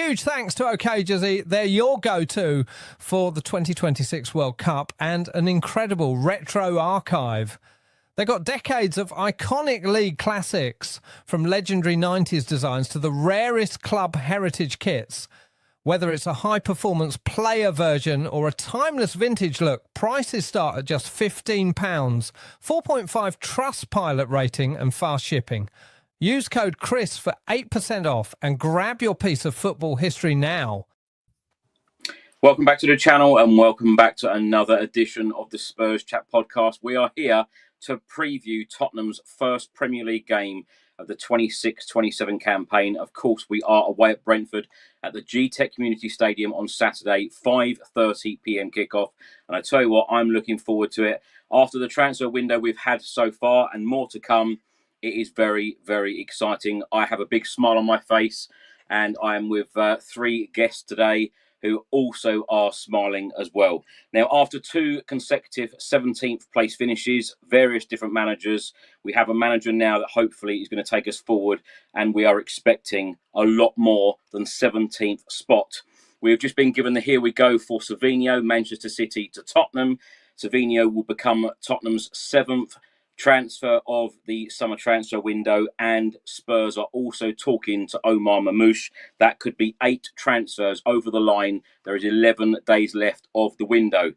huge thanks to OK Jazzy. They're your go-to for the 2026 World Cup and an incredible retro archive. They got decades of iconic league classics, from legendary 90s designs to the rarest club heritage kits. Whether it's a high-performance player version or a timeless vintage look, prices start at just £15, 4.5 Trustpilot rating and fast shipping. Use code Chris for 8% off and grab your piece of football history now. Welcome back to the channel and welcome back to another edition of the Spurs Chat Podcast. We are here to preview Tottenham's first Premier League game of the 26-27 campaign. Of course, we are away at Brentford at the G-Tech Community Stadium on Saturday, 5:30 p.m. kickoff. And I tell you what, I'm looking forward to it. After the transfer window we've had so far and more to come, it is very, very exciting. I have a big smile on my face and I am with three guests today who also are smiling as well. Now, after two consecutive 17th place finishes, various different managers, we have a manager now that hopefully is going to take us forward, and we are expecting a lot more than 17th spot. We've just been given the here we go for Savinho, Manchester City to Tottenham. Savinho will become Tottenham's 7th transfer of the summer transfer window, and Spurs are also talking to Omar Mamouche. That could be 8 transfers over the line. There is 11 days left of the window.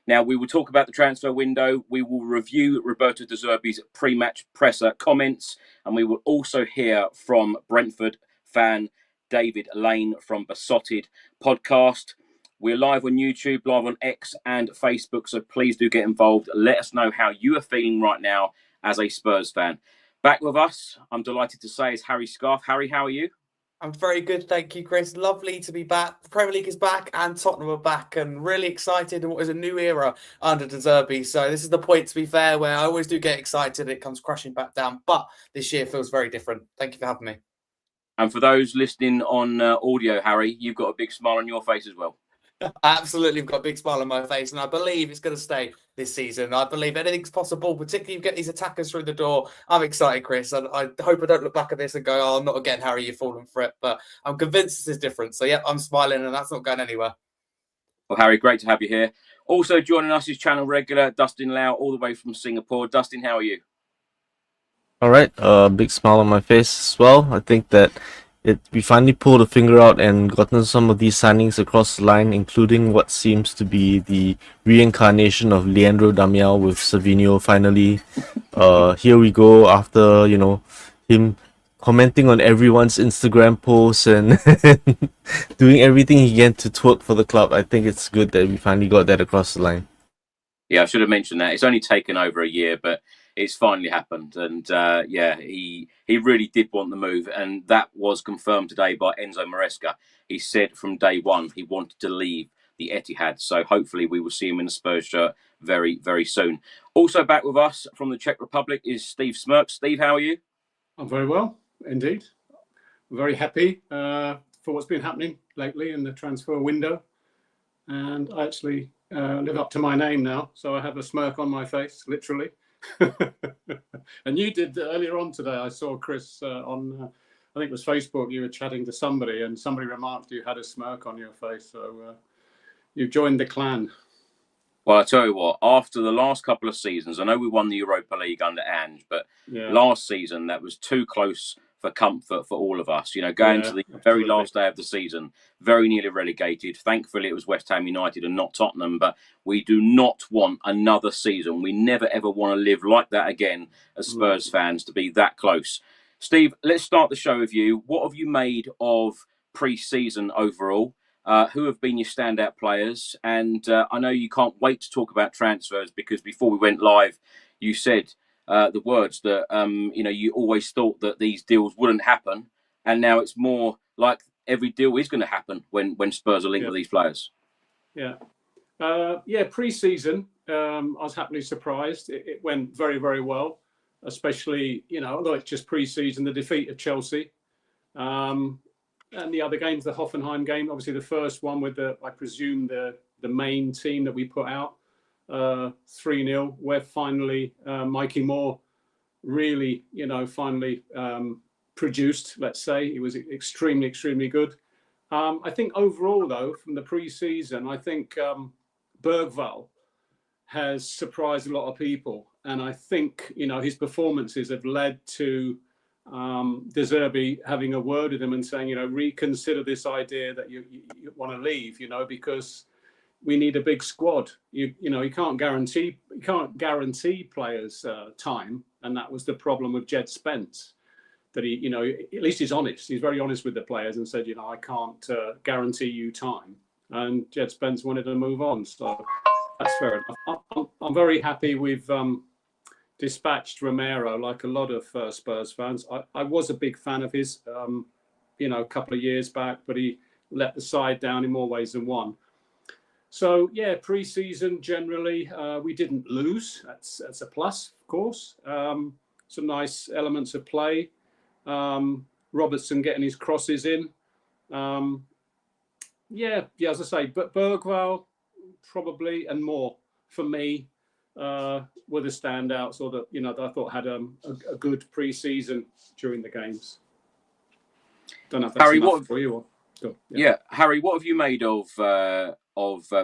Now, we will talk about the transfer window. We will review Roberto De Zerbi's pre-match presser comments, and we will also hear from Brentford fan David Lane from Besotted Podcast. We're live on YouTube, live on X and Facebook, so please do get involved. Let us know how you are feeling right now as a Spurs fan. Back with us, I'm delighted to say, is Harry Scarf. Harry, how are you? I'm very good, thank you, Chris. Lovely to be back. The Premier League is back and Tottenham are back, and really excited in what is a new era under De Zerbi. So this is the point, to be fair, where I always do get excited. It comes crashing back down, but this year feels very different. Thank you for having me. And for those listening on audio, Harry, you've got a big smile on your face as well. Absolutely, I've got a big smile on my face, and I believe it's going to stay this season. I believe anything's possible, particularly if you get these attackers through the door. I'm excited, Chris, and I hope I don't look back at this and go, oh, not again, Harry, you've fallen for it. But I'm convinced this is different. So, yeah, I'm smiling, and that's not going anywhere. Well, Harry, great to have you here. Also joining us is channel regular Dustin Lau, all the way from Singapore. Dustin, how are you? All right, big smile on my face as well. I think that we finally pulled a finger out and gotten some of these signings across the line, including what seems to be the reincarnation of Leandro Damião with Savinho finally. Here we go after, him commenting on everyone's Instagram posts and doing everything he can to twerk for the club. I think it's good that we finally got that across the line. Yeah, I should have mentioned that. It's only taken over a year, but it's finally happened. And he really did want the move. And that was confirmed today by Enzo Maresca. He said from day one he wanted to leave the Etihad. So hopefully we will see him in the Spurs shirt very, very soon. Also back with us from the Czech Republic is Steve Smirk. Steve, how are you? I'm very well, indeed. I'm very happy for what's been happening lately in the transfer window. And I actually live up to my name now. So I have a smirk on my face, literally. And you did earlier on today. I saw Chris on, I think it was Facebook. You were chatting to somebody, and somebody remarked you had a smirk on your face. So you joined the clan. Well, I tell you what. After the last couple of seasons, I know we won the Europa League under Ange, but last season that was too close for comfort for all of us. Going to the very last day of the season, very nearly relegated. Thankfully, it was West Ham United and not Tottenham, but we do not want another season. We never, ever want to live like that again as Spurs fans, to be that close. Steve, let's start the show with you. What have you made of pre-season overall? Who have been your standout players? And I know you can't wait to talk about transfers, because before we went live, you said the words that you always thought that these deals wouldn't happen, and now it's more like every deal is going to happen when Spurs are linked with these players. Pre-season, I was happily surprised. It went very, very well, especially although it's just pre-season, the defeat of Chelsea, and the other games, the Hoffenheim game, obviously the first one with I presume the main team that we put out. 3-0, where finally Mikey Moore really, finally produced, let's say. He was extremely, extremely good. I think overall, though, from the pre-season, I think Bergvall has surprised a lot of people. And I think, his performances have led to De Zerbi having a word with him and saying, reconsider this idea that you want to leave, because we need a big squad. You can't guarantee players time. And that was the problem with Jed Spence. That he, at least he's honest. He's very honest with the players and said, I can't guarantee you time. And Jed Spence wanted to move on. So that's fair enough. I'm very happy we've dispatched Romero like a lot of Spurs fans. I was a big fan of his, a couple of years back, but he let the side down in more ways than one. So, yeah, pre-season generally, we didn't lose. That's a plus, of course. Some nice elements of play. Robertson getting his crosses in. As I say, but Bergvall probably and more for me were the standouts, or that I thought had a good pre-season during the games. Don't know if that's Harry, enough for you. Or, yeah, Harry, what have you made of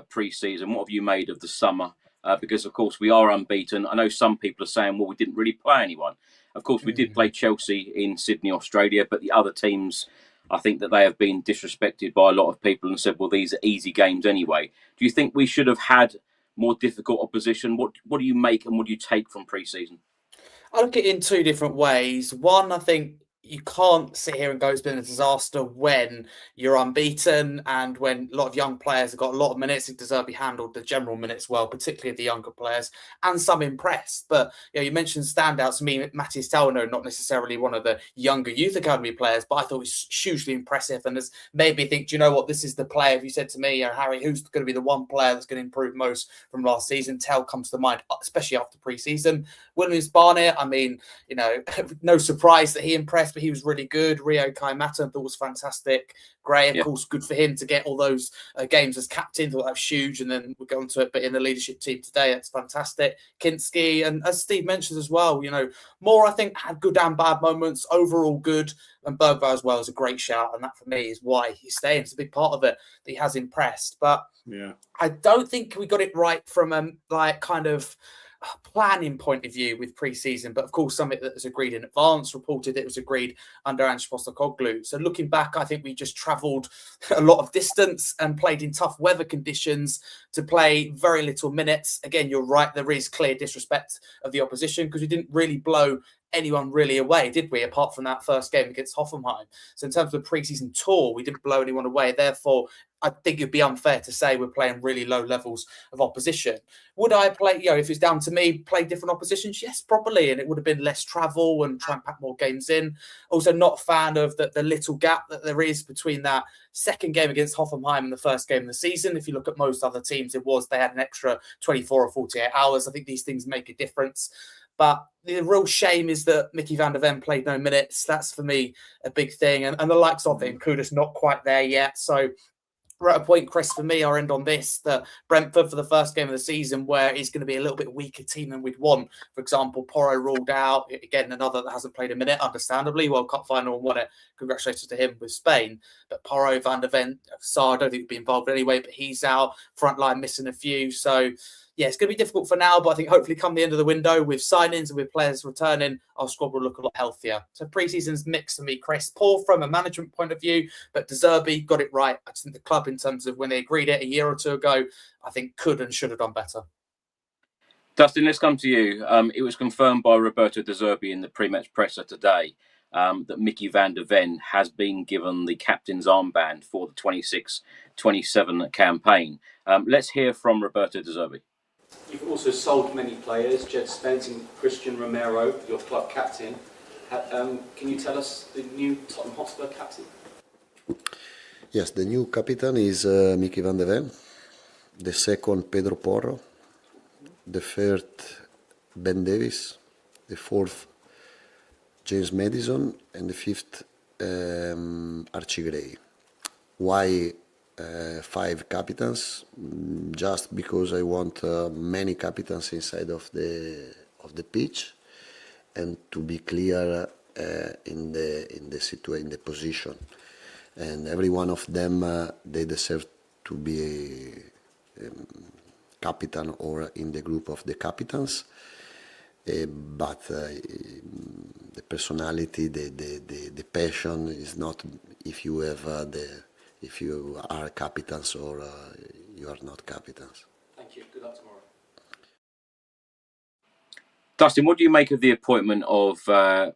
pre-season? What have you made of the summer? Because of course we are unbeaten. I know some people are saying, well, we didn't really play anyone. Of course, we did play Chelsea in Sydney, Australia, but the other teams, I think that they have been disrespected by a lot of people and said, well, these are easy games anyway. Do you think we should have had more difficult opposition? What do you make and what do you take from pre-season? I look at it in two different ways. One, I think you can't sit here and go it's been a disaster when you're unbeaten and when a lot of young players have got a lot of minutes. De Zerbi handled the general minutes well, particularly the younger players, and some impressed. But you mentioned standouts. I mean, Matthias Talno, not necessarily one of the younger youth academy players, but I thought he was hugely impressive and has made me think, do you know what, this is the player. If you said to me, Harry, who's going to be the one player that's going to improve most from last season? Tell comes to mind, especially after pre-season. Williams Barnett, I mean, no surprise that he impressed, but he was really good. Rio Kaimata, I thought was fantastic. Gray, of course, good for him to get all those games as captain. Thought that was huge, and then we'll go on to it. But in the leadership team today, that's fantastic. Kinski, and as Steve mentions as well, Moore, I think, had good and bad moments. Overall, good. And Bergvall as well is a great shout, and that for me is why he's staying. It's a big part of it that he has impressed. But I don't think we got it right from kind of planning point of view with pre-season, but of course something that was agreed in advance, reported it was agreed under Ange Postecoglou. So looking back, I think we just travelled a lot of distance and played in tough weather conditions to play very little minutes. Again, you're right, there is clear disrespect of the opposition because we didn't really blow anyone really away, did we, apart from that first game against Hoffenheim? So in terms of the pre-season tour, we didn't blow anyone away. Therefore, I think it'd be unfair to say we're playing really low levels of opposition. Would I play, if it's down to me, play different oppositions? Yes, probably. And it would have been less travel and try and pack more games in. Also, not a fan of the little gap that there is between that second game against Hoffenheim and the first game of the season. If you look at most other teams, they had an extra 24 or 48 hours. I think these things make a difference. But the real shame is that Mickey van der Ven played no minutes. That's, for me, a big thing. And the likes of him, Kudus, not quite there yet. So we're at a point, Chris, for me, I'll end on this, that Brentford for the first game of the season where it's going to be a little bit weaker team than we'd want. For example, Porro ruled out. Again, another that hasn't played a minute, understandably. World Cup final and won it. Congratulations to him with Spain. But Porro, Van der Ven, Sarr, I don't think he'd be involved anyway, but he's out. Front line missing a few. So, yeah, it's going to be difficult for now, but I think hopefully come the end of the window with signings and with players returning, our squad will look a lot healthier. So pre-season's mixed for me, Chris. Poor from a management point of view, but De Zerbi got it right. I just think the club, in terms of when they agreed it a year or two ago, I think could and should have done better. Dustin, let's come to you. It was confirmed by Roberto De Zerbi in the pre-match presser today that Mickey van der Ven has been given the captain's armband for the 26-27 campaign. Let's hear from Roberto De Zerbi. You've also sold many players, Jed Spence and Christian Romero, your club captain. Can you tell us the new Tottenham Hotspur captain? Yes, the new captain is Mickey van der Ven, the second Pedro Porro, the third Ben Davies, the fourth James Madison, and the fifth Archie Gray. Why 5 captains? Just because I want many captains inside of the pitch, and to be clear in the position. and every one of them they deserve to be a captain or in the group of the captains. But the personality, the passion is not if you have if you are captains or you are not captains. Thank you. Good luck tomorrow. Dustin, what do you make of the appointment of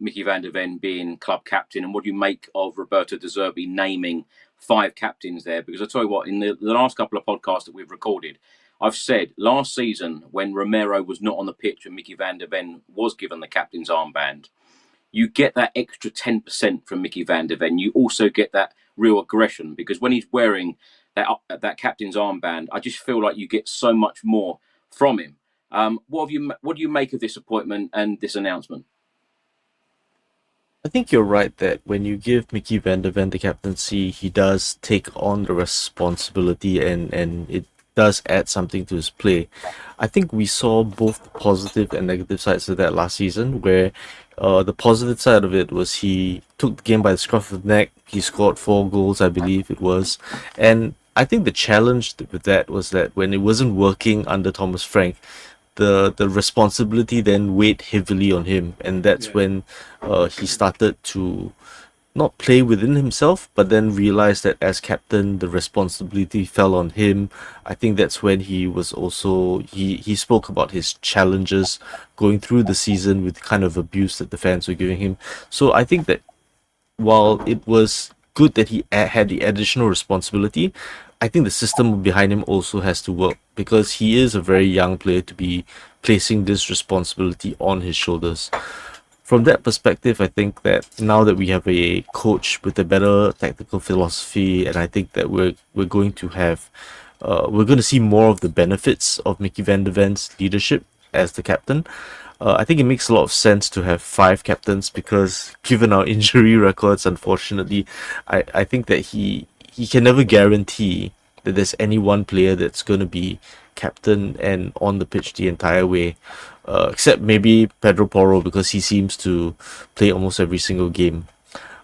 Mickey van der Ven being club captain, and what do you make of Roberto De Zerbi naming 5 captains there? Because I tell you what, in the last couple of podcasts that we've recorded, I've said last season when Romero was not on the pitch and Mickey van der Ven was given the captain's armband, you get that extra 10% from Mickey van der Ven. You also get that real aggression, because when he's wearing that captain's armband, I just feel like you get so much more from him. What do you make of this appointment and this announcement? I think you're right that when you give Mickey van der Ven the captaincy, he does take on the responsibility and it does add something to his play. I think we saw both the positive and negative sides of that last season, where the positive side of it was he took the game by the scruff of the neck. He scored 4 goals, I believe it was. And I think the challenge with that was that when it wasn't working under Thomas Frank, the responsibility then weighed heavily on him. And that's when he started to not play within himself, but then realized that as captain, the responsibility fell on him. I think that's when he was also, he spoke about his challenges going through the season with kind of abuse that the fans were giving him. So I think that while it was good that he had the additional responsibility, I think the system behind him also has to work, because he is a very young player to be placing this responsibility on his shoulders. From that perspective, I think that now that we have a coach with a better tactical philosophy, and I think that we're going to have we're going to see more of the benefits of Mickey van der Ven's leadership as the captain. I think it makes a lot of sense to have 5 captains, because given our injury records, unfortunately, I think that he can never guarantee that there's any one player that's going to be captain and on the pitch the entire way, except maybe Pedro Porro, because he seems to play almost every single game.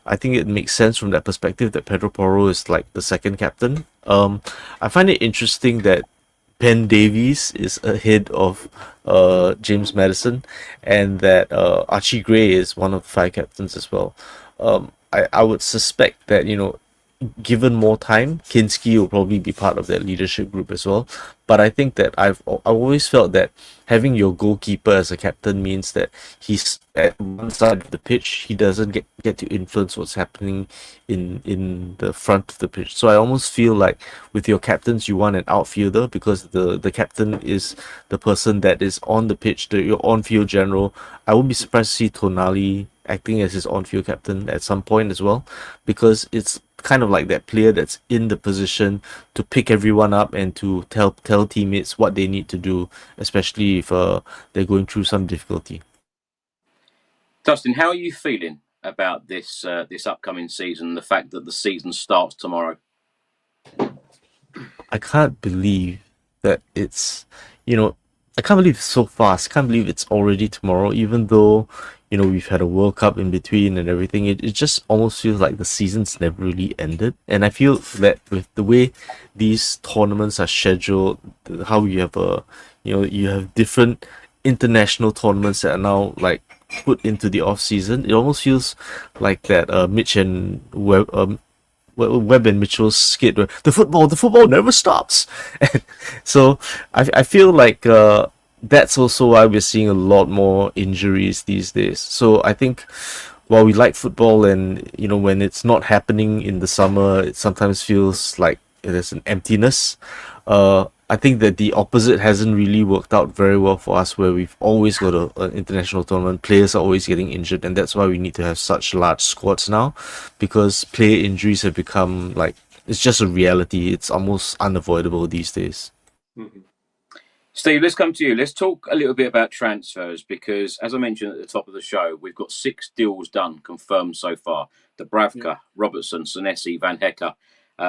I think it makes sense from that perspective that Pedro Porro is like the second captain. I find it interesting that Ben Davies is ahead of James Maddison, and that Archie Gray is one of the 5 captains as well. I would suspect that, given more time, Kinski will probably be part of that leadership group as well. But I think that I've always felt that having your goalkeeper as a captain means that he's at one side of the pitch. He doesn't get to influence what's happening in the front of the pitch. So I almost feel like with your captains, you want an outfielder, because the captain is the person that is on the pitch, your on-field general. I wouldn't be surprised to see Tonali acting as his on-field captain at some point as well, because it's kind of like that player that's in the position to pick everyone up and to tell teammates what they need to do, especially if they're going through some difficulty. Dustin, how are you feeling about this upcoming season, the fact that the season starts tomorrow? I can't believe that it's, I can't believe it's so fast. I can't believe it's already tomorrow, even though, we've had a World Cup in between and everything. It just almost feels like the season's never really ended. And I feel that with the way these tournaments are scheduled, how you have you have different international tournaments that are now like put into the off season, it almost feels like that Mitch and Webb and Mitchell's skit where the football never stops. So I feel like that's also why we're seeing a lot more injuries these days. So I think while we like football, and when it's not happening in the summer, it sometimes feels like there's an emptiness. I think that the opposite hasn't really worked out very well for us, where we've always got an international tournament. Players are always getting injured, and that's why we need to have such large squads now, because player injuries have become like, it's just a reality. It's almost unavoidable these days. Mm-hmm. Steve, let's come to you. Let's talk a little bit about transfers, because as I mentioned at the top of the show, we've got 6 deals done, confirmed so far. Dubravka, Robertson, Senesi, Van Hecke,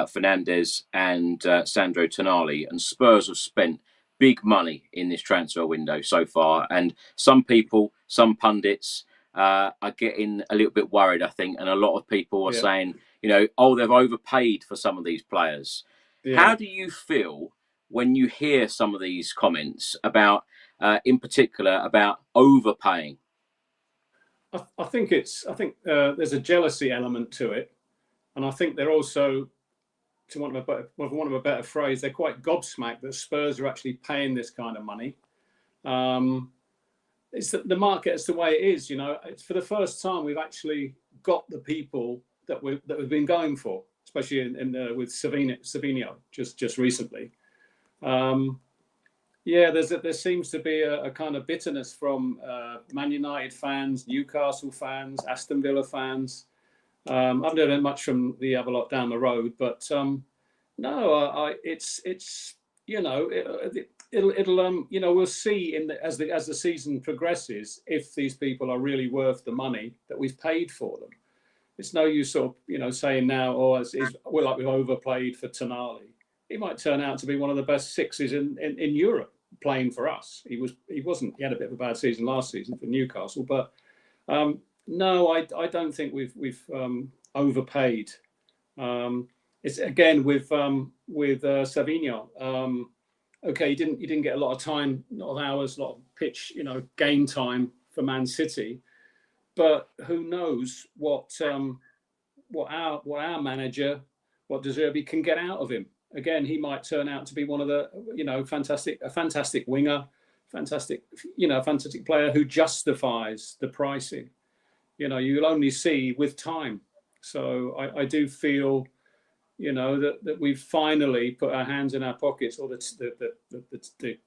Fernandez and Sandro Tonali, and Spurs have spent big money in this transfer window so far. And some people, some pundits are getting a little bit worried, I think, and a lot of people are Yeah. saying, oh, they've overpaid for some of these players. Yeah. How do you feel when you hear some of these comments about, in particular, about overpaying? I think there's a jealousy element to it, and I think they're also, to want of a better phrase, they're quite gobsmacked that Spurs are actually paying this kind of money. It's the market is the way it is. It's for the first time we've actually got the people that we've been going for, especially with Savinho just recently. There seems to be a kind of bitterness from Man United fans, Newcastle fans, Aston Villa fans. I've not heard much from the other lot down the road, but no, it's it'll we'll see as the season progresses if these people are really worth the money that we've paid for them. It's no use sort of saying now, we've overplayed for Tonali. He might turn out to be one of the best sixes in Europe playing for us. He had a bit of a bad season last season for Newcastle, but no, I don't think we've overpaid. It's again with Savinho. Okay, he didn't get a lot of time, a lot of hours, a lot of pitch, game time for Man City. But who knows what our manager, what De Zerbi can get out of him. Again, he might turn out to be one of the, a fantastic winger, fantastic player who justifies the pricing. You'll only see with time. So I do feel, that we've finally put our hands in our pockets, or the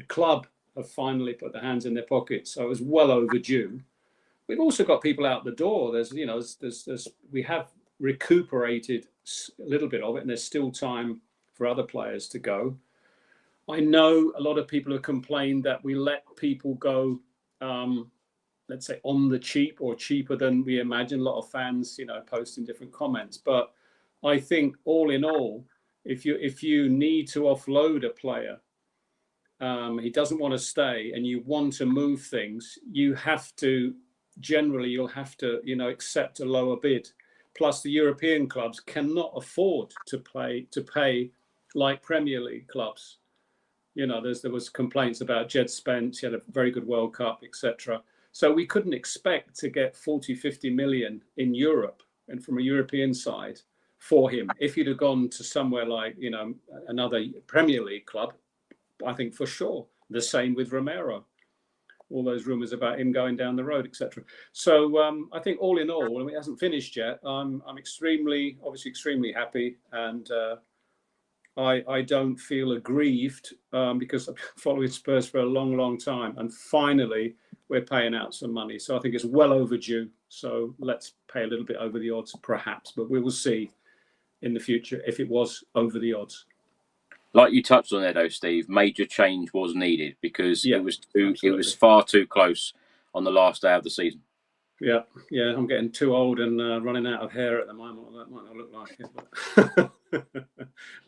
club have finally put their hands in their pockets. So it was well overdue. We've also got people out the door. We have recuperated a little bit of it, and there's still time for other players to go. I know a lot of people have complained that we let people go, let's say on the cheap or cheaper than we imagine. A lot of fans, posting different comments, but I think all in all, if you need to offload a player, he doesn't want to stay, and you want to move things, you'll have to accept a lower bid. Plus, the European clubs cannot afford to pay like Premier League clubs. There was complaints about Jed Spence. He had a very good World Cup, etc. So we couldn't expect to get 40, 50 million in Europe and from a European side for him. If he'd have gone to somewhere like, another Premier League club, I think for sure. The same with Romero. All those rumours about him going down the road, etc. So I think all in all, it hasn't finished yet. I'm extremely happy, and I don't feel aggrieved because I've been following Spurs for a long, long time, and finally we're paying out some money. So I think it's well overdue. So let's pay a little bit over the odds, perhaps, but we will see in the future if it was over the odds. Like you touched on there, though, Steve, major change was needed because it was far too close on the last day of the season. Yeah, I'm getting too old and running out of hair at the moment. That might not look like it, but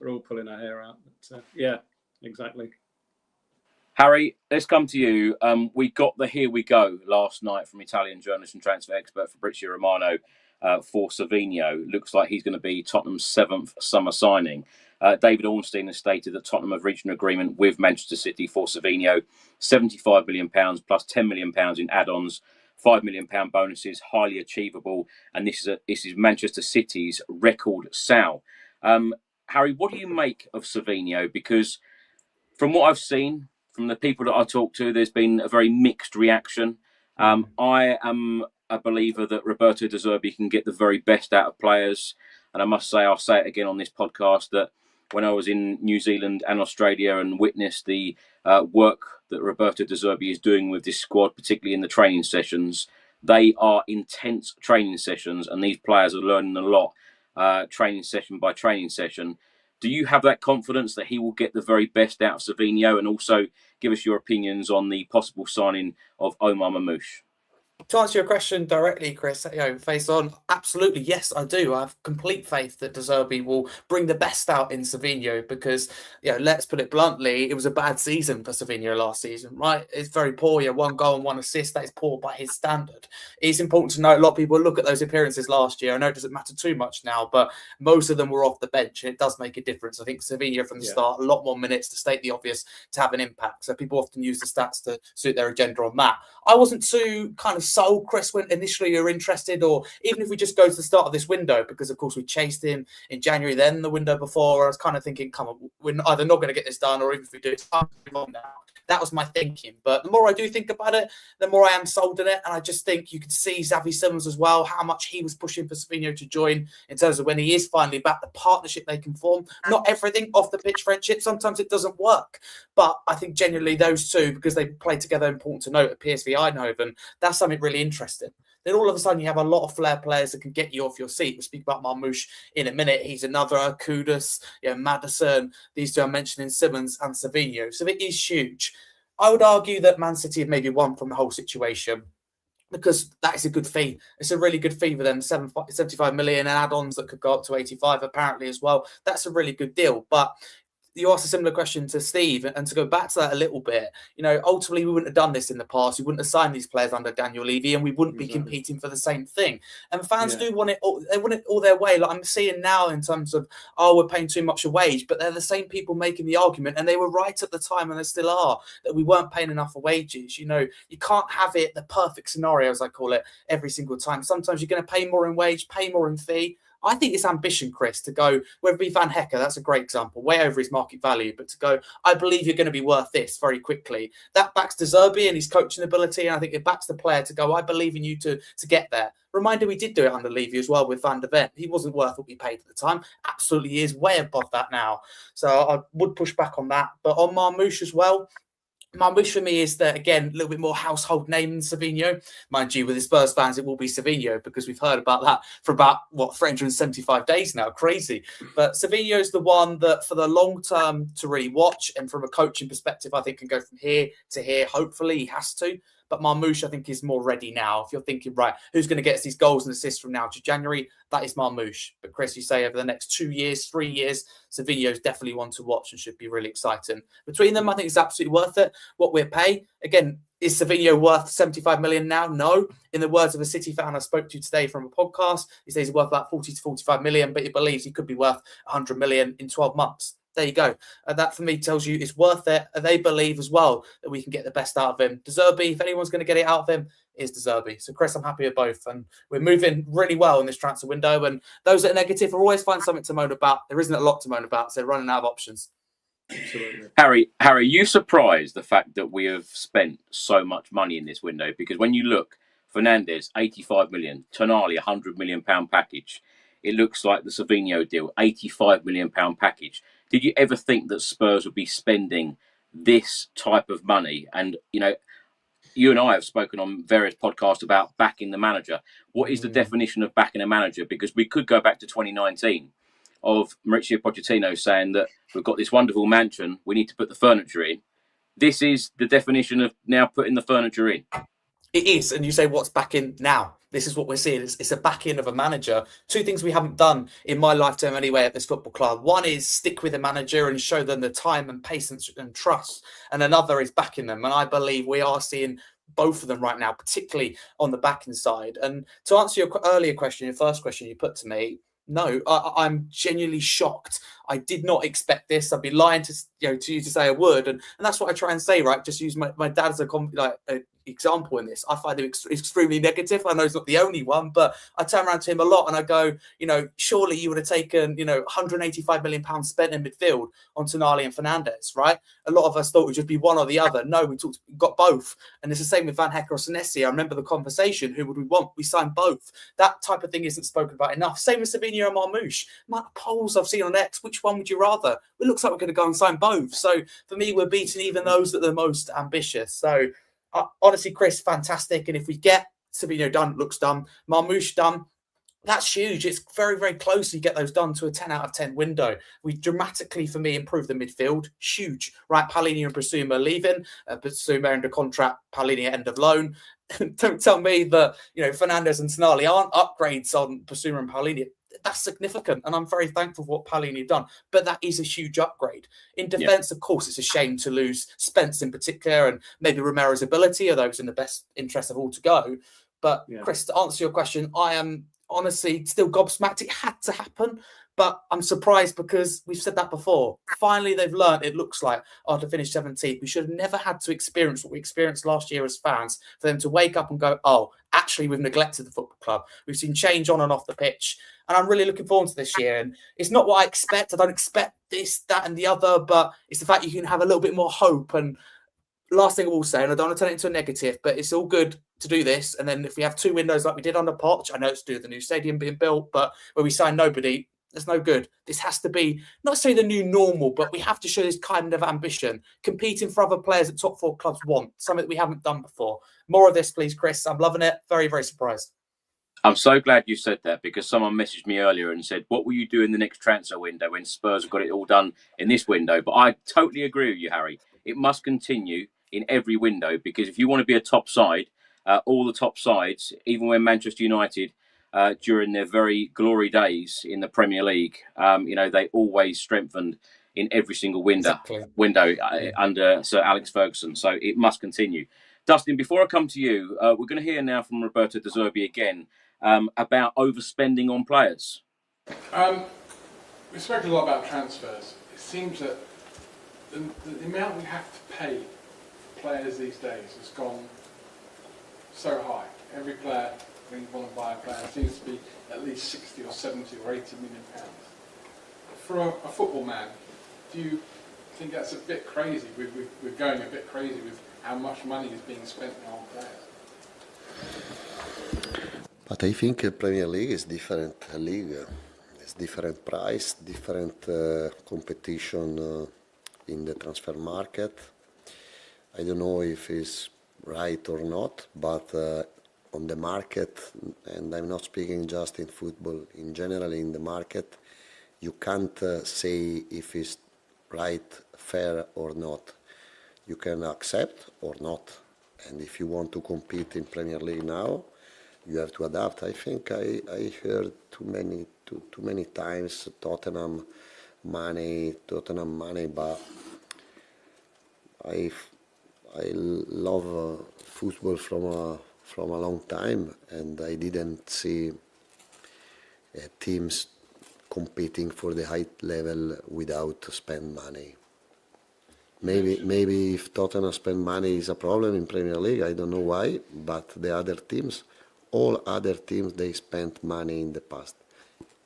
we're all pulling our hair out. But, yeah, exactly. Harry, let's come to you. We got the here we go last night from Italian journalist and transfer expert Fabrizio Romano for Savinho. Looks like he's going to be Tottenham's 7th summer signing. David Ornstein has stated that Tottenham have reached an agreement with Manchester City for Savinho, £75 million plus £10 million in add-ons, £5 million bonuses, highly achievable, and this is Manchester City's record sale. Harry, what do you make of Savinho? Because from what I've seen, from the people that I talk to, there's been a very mixed reaction. I am a believer that Roberto De Zerbi can get the very best out of players, and I must say, I'll say it again on this podcast, that when I was in New Zealand and Australia and witnessed the work that Roberto De Zerbi is doing with this squad, particularly in the training sessions, they are intense training sessions, and these players are learning a lot, training session by training session. Do you have that confidence that he will get the very best out of Savinho? And also give us your opinions on the possible signing of Omar Mamouche. To answer your question directly, Chris, face on, Absolutely, yes, I do. I have complete faith that De Zerbi will bring the best out in Savinho because, let's put it bluntly, it was a bad season for Savinho last season, right? It's very poor. 1 goal and 1 assist. That is poor by his standard. It's important to note a lot of people look at those appearances last year. I know it doesn't matter too much now, but most of them were off the bench, and it does make a difference. I think Savinho from the start, a lot more minutes, to state the obvious, to have an impact. So people often use the stats to suit their agenda on that. I wasn't too kind of sold, Chris, when initially you're interested, or even if we just go to the start of this window, because of course we chased him in January, then the window before. I was kind of thinking, come on, we're either not going to get this done, or even if we do, it's time to move on now. That was my thinking. But the more I do think about it, the more I am sold in it. And I just think you could see Xavi Simons as well, how much he was pushing for Savinho to join in terms of when he is finally back, the partnership they can form. Not everything off the pitch friendship. Sometimes it doesn't work. But I think genuinely those two, because they play together, important to note, at PSV Eindhoven, that's something really interesting. Then all of a sudden you have a lot of flair players that can get you off your seat. We'll speak about Marmoush in a minute. He's another. Kudus, Maddison, these two I'm mentioning, Simmons and Savinho. So it is huge. I would argue that Man City have maybe won from the whole situation, because that is a good fee. It's a really good fee for them, 75 million, and add-ons that could go up to 85 apparently as well. That's a really good deal. But you asked a similar question to Steve, and to go back to that a little bit, ultimately we wouldn't have done this in the past. We wouldn't have signed these players under Daniel Levy, and we wouldn't be competing for the same thing. And fans do want it all, they want it all their way. Like I'm seeing now in terms of, we're paying too much a wage, but they're the same people making the argument, and they were right at the time, and they still are, that we weren't paying enough for wages. You can't have it the perfect scenario, as I call it, every single time. Sometimes you're going to pay more in wage, pay more in fee. I think it's ambition, Chris, to go, whether it be Van Hecker, that's a great example, way over his market value, but to go, I believe you're going to be worth this very quickly. That backs De Zerbi and his coaching ability, and I think it backs the player to go, I believe in you to get there. Reminder, we did do it under Levy as well with Van der Ven. He wasn't worth what we paid at the time. Absolutely is, way above that now. So I would push back on that. But on Marmoush as well, my wish for me is that, again, a little bit more household name than Savinho. Mind you, with the Spurs fans, it will be Savinho, because we've heard about that for about, 375 days now. Crazy. But Savinho is the one that, for the long term, to really watch. And from a coaching perspective, I think can go from here to here. Hopefully, he has to. But Marmoush, I think, is more ready now. If you're thinking, right, who's going to get us these goals and assists from now to January? That is Marmoush. But Chris, you say over the next 2 years, 3 years, Savinho is definitely one to watch and should be really exciting. Between them, I think it's absolutely worth it. What we're paying, again, is Savinho worth 75 million now? No. In the words of a City fan I spoke to today from a podcast, he says he's worth about 40 to 45 million, but he believes he could be worth 100 million in 12 months. There you go. That for me tells you it's worth it. They believe as well that we can get the best out of him. De Zerbi, if anyone's going to get it out of him, is De Zerbi. So Chris, I'm happy with both, and we're moving really well in this transfer window. And those that are negative will always find something to moan about. There isn't a lot to moan about, so they're running out of options. Absolutely. Harry, are you surprised the fact that we have spent so much money in this window? Because when you look, Fernandes, 85 million, Tonali, £100 million package. It looks like the Savinho deal, £85 million package. Did you ever think that Spurs would be spending this type of money? And, you and I have spoken on various podcasts about backing the manager. What is the definition of backing a manager? Because we could go back to 2019 of Mauricio Pochettino saying that we've got this wonderful mansion, we need to put the furniture in. This is the definition of now putting the furniture in. It is. And you say, what's back in now? This is what we're seeing. It's a back in of a manager. Two things we haven't done in my lifetime anyway at this football club. One is stick with a manager and show them the time and patience and trust. And another is backing them. And I believe we are seeing both of them right now, particularly on the backing side. And to answer your earlier question, your first question you put to me, no, I'm genuinely shocked. I did not expect this. I'd be lying to you to say I would, and that's what I try and say. Right, just use my dad as a example in this. I find him extremely negative. I know he's not the only one, but I turn around to him a lot and I go, surely you would have taken, 185 million pounds spent in midfield on Tonali and Fernandes, right? A lot of us thought it would just be one or the other. No, we got both, and it's the same with Van Hecker or Senesi. I remember the conversation. Who would we want? We signed both. That type of thing isn't spoken about enough. Same with Savinho and Marmoush. My polls I've seen on X. Which one would you rather? It looks like we're going to go and sign both. So for me, we're beating even those that are the most ambitious. So honestly, Chris, fantastic. And if we get Savinho done, looks done, Marmoush done, that's huge. It's very, very close. You get those done to a 10 out of 10 window. We dramatically, for me, improve the midfield. Huge. Right, Palhinha and Basuma leaving. Basuma under contract, Palhinha end of loan. don't tell me that, Fernandes and Tonali aren't upgrades on Basuma and Paulini. That's significant, and I'm very thankful for what Paulini have done. But that is a huge upgrade. In defence, of course, it's a shame to lose Spence in particular, and maybe Romero's ability, are those in the best interest of all to go. But Chris, to answer your question, I am honestly still gobsmacked. It had to happen, but I'm surprised because we've said that before. Finally, they've learned, it looks like, after finish 17th. We should have never had to experience what we experienced last year as fans, for them to wake up and go, oh, actually, we've neglected the football club. We've seen change on and off the pitch. And I'm really looking forward to this year. And it's not what I expect. I don't expect this, that, and the other, but it's the fact you can have a little bit more hope. And last thing I will say, and I don't want to turn it into a negative, but it's all good to do this. And then if we have 2 windows like we did under Poch, I know it's to do with the new stadium being built, but where we sign nobody, that's no good. This has to be, not necessarily the new normal, but we have to show this kind of ambition, competing for other players that top 4 clubs want, something that we haven't done before. More of this, please, Chris. I'm loving it. Very, very surprised. I'm so glad you said that, because someone messaged me earlier and said, what will you do in the next transfer window when Spurs have got it all done in this window? But I totally agree with you, Harry. It must continue in every window, because if you want to be a top side, all the top sides, even when Manchester United, during their very glory days in the Premier League, they always strengthened in every single window under Sir Alex Ferguson. So it must continue. Dustin, before I come to you, we're going to hear now from Roberto De Zerbi again about overspending on players. We spoke a lot about transfers. It seems that the amount we have to pay players these days has gone so high. Every player, when you want to buy a player, seems to be at least 60 or 70 or 80 million pounds. For a football man, do you think that's a bit crazy? We're going a bit crazy with how much money is being spent now on players. But I think Premier League is different league. It's different price, different competition in the transfer market. I don't know if it's right or not, but on the market, and I'm not speaking just in football, in general in the market, you can't say if it's right, fair or not. You can accept or not. And if you want to compete in Premier League now, you have to adapt. I think I heard too many times Tottenham money, but I love football from a long time, and I didn't see teams competing for the high level without spend money. Maybe if Tottenham spend money is a problem in Premier League, I don't know why, but the other teams, all other teams, they spent money in the past,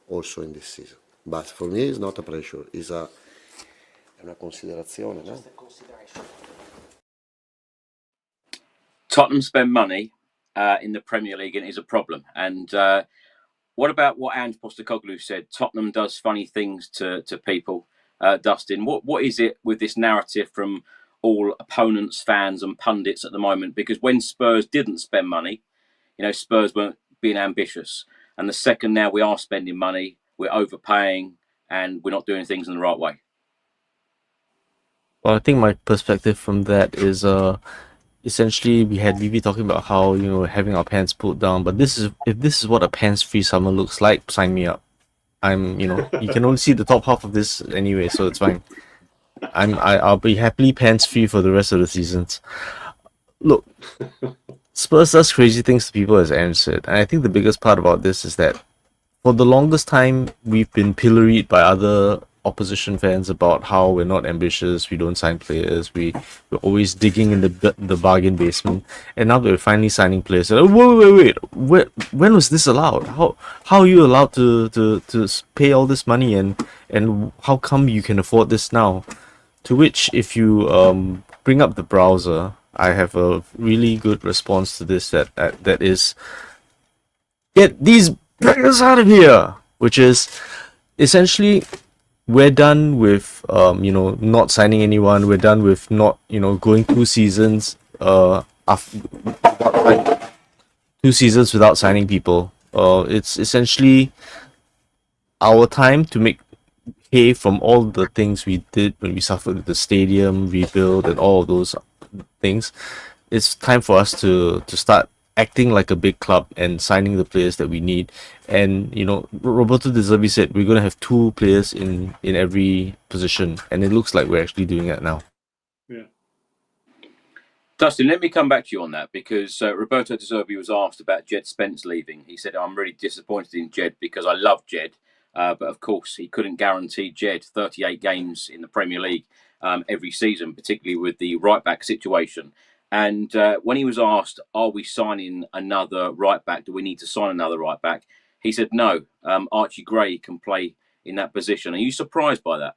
also in this season. But for me, it's not a pressure, it's una considerazione, no? Tottenham spend money in the Premier League, and it is a problem. And what about what Ange Postecoglou said? Tottenham does funny things to people. Dustin, what is it with this narrative from all opponents, fans and pundits at the moment? Because when Spurs didn't spend money, Spurs weren't being ambitious. And the second now we are spending money, we're overpaying and we're not doing things in the right way. Well, I think my perspective from that is essentially we had Vivi talking about how, having our pants pulled down, but if this is what a pants-free summer looks like, sign me up. You can only see the top half of this anyway, so it's fine. I'll be happily pants-free for the rest of the seasons. Look, Spurs does crazy things to people, as Ange said, and I think the biggest part about this is that for the longest time we've been pilloried by other opposition fans about how we're not ambitious, we don't sign players, we're always digging in the bargain basement, and now we're finally signing players. Wait, when was this allowed? How are you allowed to pay all this money, and how come you can afford this now? To which, if you bring up the browser, I have a really good response to this that is, get these players out of here, which is essentially, we're done with not signing anyone. We're done with not going 2 seasons after 2 seasons without signing people. It's essentially our time to make hay from all the things we did when we suffered with the stadium rebuild and all of those things. It's time for us to start acting like a big club and signing the players that we need. And Roberto De Zerbi said we're going to have 2 players in every position, and it looks like we're actually doing that now. Yeah. Dustin, let me come back to you on that, because Roberto De Zerbi was asked about Jed Spence leaving. He said, I'm really disappointed in Jed because I love Jed. But of course, he couldn't guarantee Jed 38 games in the Premier League every season, particularly with the right-back situation. And when he was asked, are we signing another right-back? Do we need to sign another right-back? He said, no, Archie Gray can play in that position. Are you surprised by that?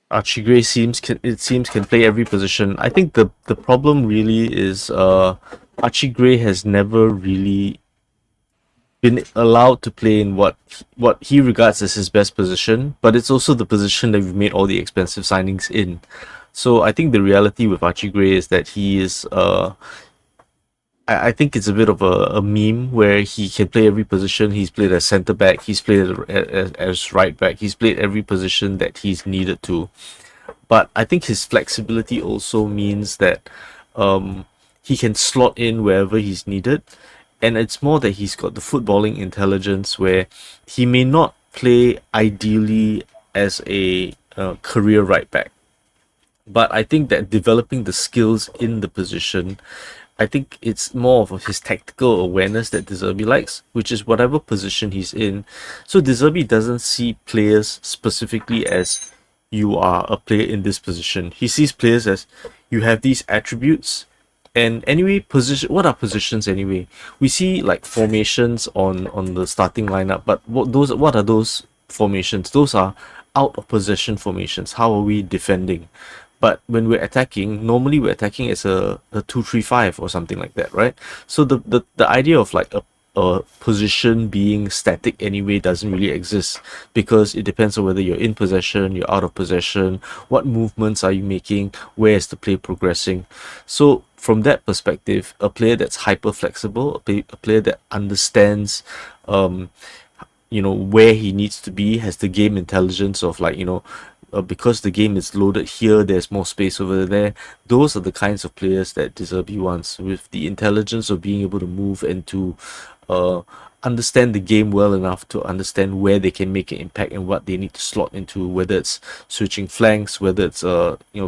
Archie Gray can play every position. I think the problem really is Archie Gray has never really been allowed to play in what he regards as his best position, but it's also the position that we've made all the expensive signings in. So I think the reality with Archie Gray is that he is I think it's a bit of a meme where he can play every position. He's played as centre back, he's played as right back, he's played every position that he's needed to. But I think his flexibility also means that he can slot in wherever he's needed. And it's more that he's got the footballing intelligence where he may not play ideally as a career right back. But I think that developing the skills in the position, I think it's more of his tactical awareness that De Zerbi likes, which is whatever position he's in. So De Zerbi doesn't see players specifically as you are a player in this position. He sees players as you have these attributes. And anyway, what are positions anyway? We see like formations on the starting lineup, but what are those formations? Those are out of possession formations. How are we defending? But when we're attacking, normally we're attacking as a 2-3-5 or something like that, right? So the idea of like a position being static anyway doesn't really exist, because it depends on whether you're in possession, you're out of possession, what movements are you making, where is the play progressing. So from that perspective, a player that's hyper flexible, a player that understands where he needs to be, has the game intelligence of because the game is loaded here, there's more space over there. Those are the kinds of players that De Zerbi wants, with the intelligence of being able to move and to understand the game well enough to understand where they can make an impact and what they need to slot into, whether it's switching flanks, whether it's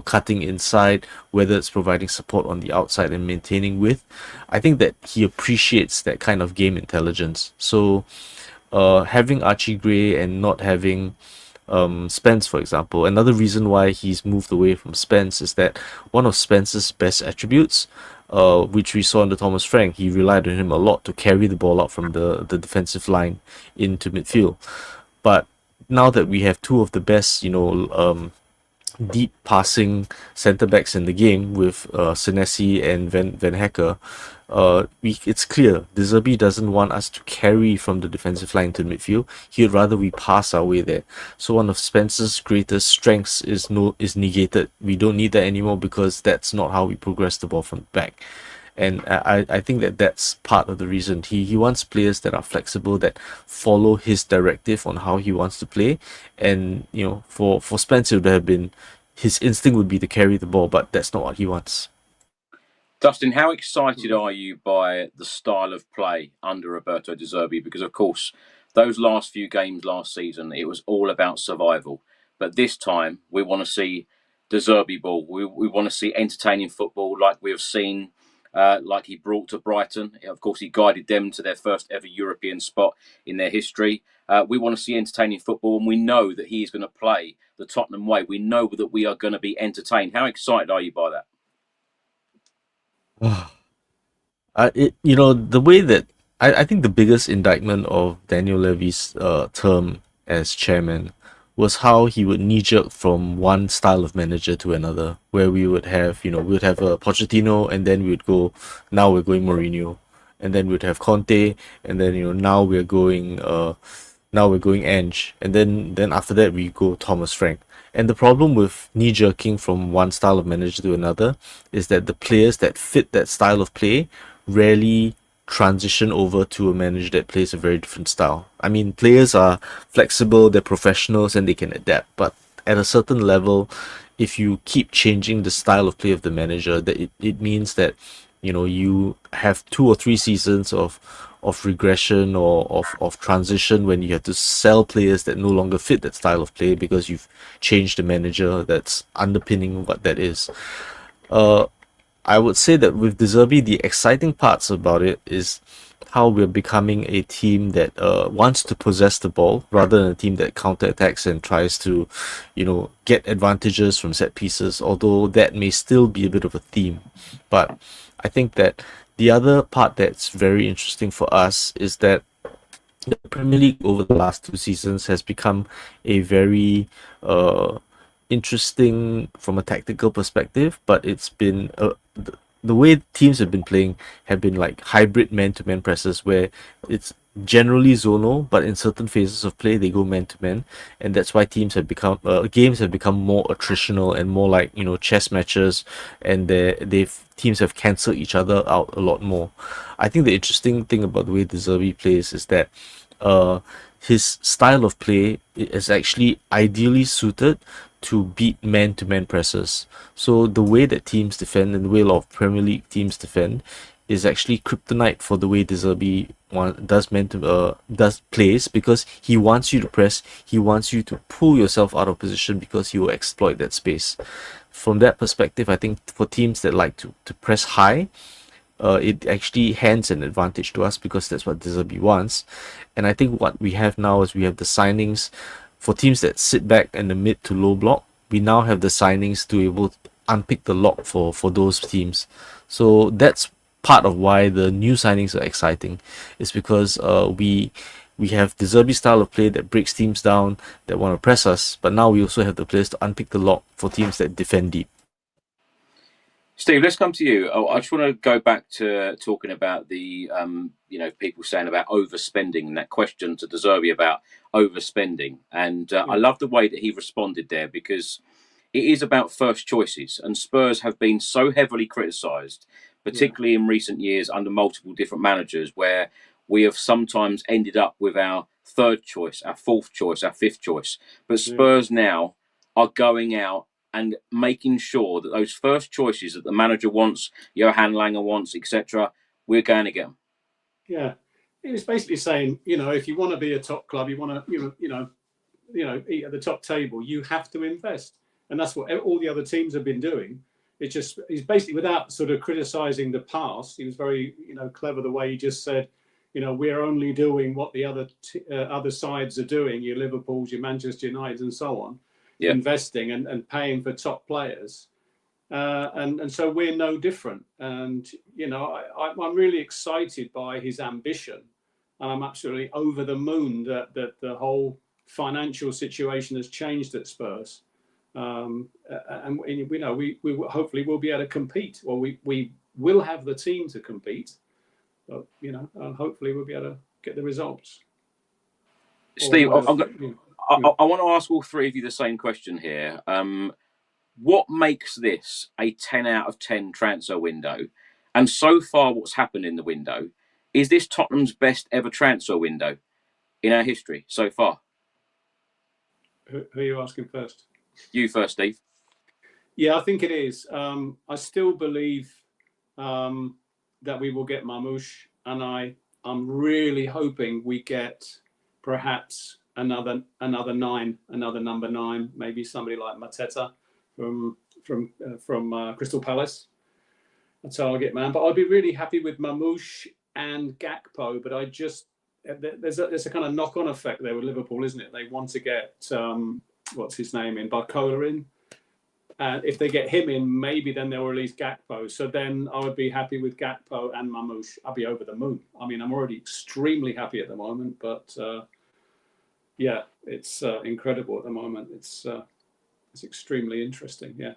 cutting inside, whether it's providing support on the outside and maintaining width. I think that he appreciates that kind of game intelligence. So having Archie Gray and not having Spence, for example, another reason why he's moved away from Spence is that one of Spence's best attributes, which we saw in the Thomas Frank, he relied on him a lot to carry the ball out from the defensive line into midfield. But now that we have 2 of the best, deep passing centre backs in the game with Senesi and Van Hecker, it's clear De Zerbi doesn't want us to carry from the defensive line to midfield. He'd rather we pass our way there. So one of Spence's greatest strengths is negated. We don't need that anymore because that's not how we progress the ball from the back. And I think that's part of the reason. He wants players that are flexible, that follow his directive on how he wants to play. And for Spence, it would have been, his instinct would be to carry the ball, but that's not what he wants. Dustin, how excited are you by the style of play under Roberto De Zerbi? Because, of course, those last few games last season, it was all about survival. But this time, we want to see De Zerbi ball. We want to see entertaining football like we have seen, like he brought to Brighton. Of course, he guided them to their first ever European spot in their history. We want to see entertaining football, and we know that he is going to play the Tottenham way. We know that we are going to be entertained. How excited are you by that? The way that I think the biggest indictment of Daniel Levy's term as chairman was how he would knee-jerk from one style of manager to another, where we would have, we would have a Pochettino, and then we would go, now we're going Mourinho, and then we'd have Conte, and then now we're going Ange, and then after that we go Thomas Frank. And the problem with knee-jerking from one style of manager to another is that the players that fit that style of play rarely transition over to a manager that plays a very different style. I mean, players are flexible, they're professionals, and they can adapt. But at a certain level, if you keep changing the style of play of the manager, that it means that you have 2 or 3 seasons of regression or of transition when you have to sell players that no longer fit that style of play because you've changed the manager that's underpinning what that is. I would say that with De Zerbi, the exciting parts about it is how we're becoming a team that wants to possess the ball rather than a team that counterattacks and tries to, get advantages from set pieces, although that may still be a bit of a theme. But I think that the other part that's very interesting for us is that the Premier League over the last 2 seasons has become a very interesting from a tactical perspective, but it's been the way teams have been playing have been like hybrid man-to-man presses where it's generally zonal, but in certain phases of play they go man-to-man, and that's why teams have become games have become more attritional and more like chess matches, and teams have cancelled each other out a lot more. I think the interesting thing about the way De Zerbi plays is that his style of play is actually ideally suited to beat man-to-man presses. So the way that teams defend and the way a lot of Premier League teams defend is actually kryptonite for the way De Zerbi does plays, because he wants you to press, he wants you to pull yourself out of position because he will exploit that space. From that perspective, I think for teams that like to press high, it actually hands an advantage to us because that's what De Zerbi wants. And I think what we have now is we have the signings for teams that sit back in the mid to low block. We now have the signings to be able to unpick the lock for those teams. So that's part of why the new signings are exciting, is because we have De Zerbi style of play that breaks teams down that want to press us, but now we also have the players to unpick the lock for teams that defend deep. Steve, let's come to you. I just want to go back to talking about the, people saying about overspending and that question to De Zerbi about overspending. And I love the way that he responded there, because it is about first choices. And Spurs have been so heavily criticised, particularly in recent years under multiple different managers, where we have sometimes ended up with our third choice, our fourth choice, our fifth choice. But Spurs now are going out and making sure that those first choices that the manager wants, Johan Langer wants, etc., we're going to get them. Yeah, he was basically saying, if you want to be a top club, you want to, eat at the top table, you have to invest, and that's what all the other teams have been doing. He's basically, without sort of criticising the past, he was very, clever the way he just said, we're only doing what the other sides are doing, your Liverpools, your Manchester United, and so on. Investing and paying for top players, and so we're no different. And I'm really excited by his ambition, and I'm absolutely over the moon that the whole financial situation has changed at Spurs. And we hopefully will be able to compete. Well, we will have the team to compete, but hopefully we'll be able to get the results. Steve, I want to ask all three of you the same question here. What makes this a 10 out of 10 transfer window? And so far, what's happened in the window? Is this Tottenham's best ever transfer window in our history so far? Who are you asking first? You first, Steve. Yeah, I think it is. I still believe that we will get Mamouche, and I'm really hoping we get perhaps another number 9, maybe somebody like Mateta from Crystal Palace, a target man. But I'd be really happy with Mamouche and Gakpo. But there's a kind of knock-on effect there with Liverpool, isn't it? They want to get what's his name in, Barcola in. And if they get him in, maybe then they'll release Gakpo. So then I would be happy with Gakpo and Mamouche. I'll be over the moon. I mean, I'm already extremely happy at the moment, but yeah, it's incredible at the moment. It's extremely interesting. Yeah.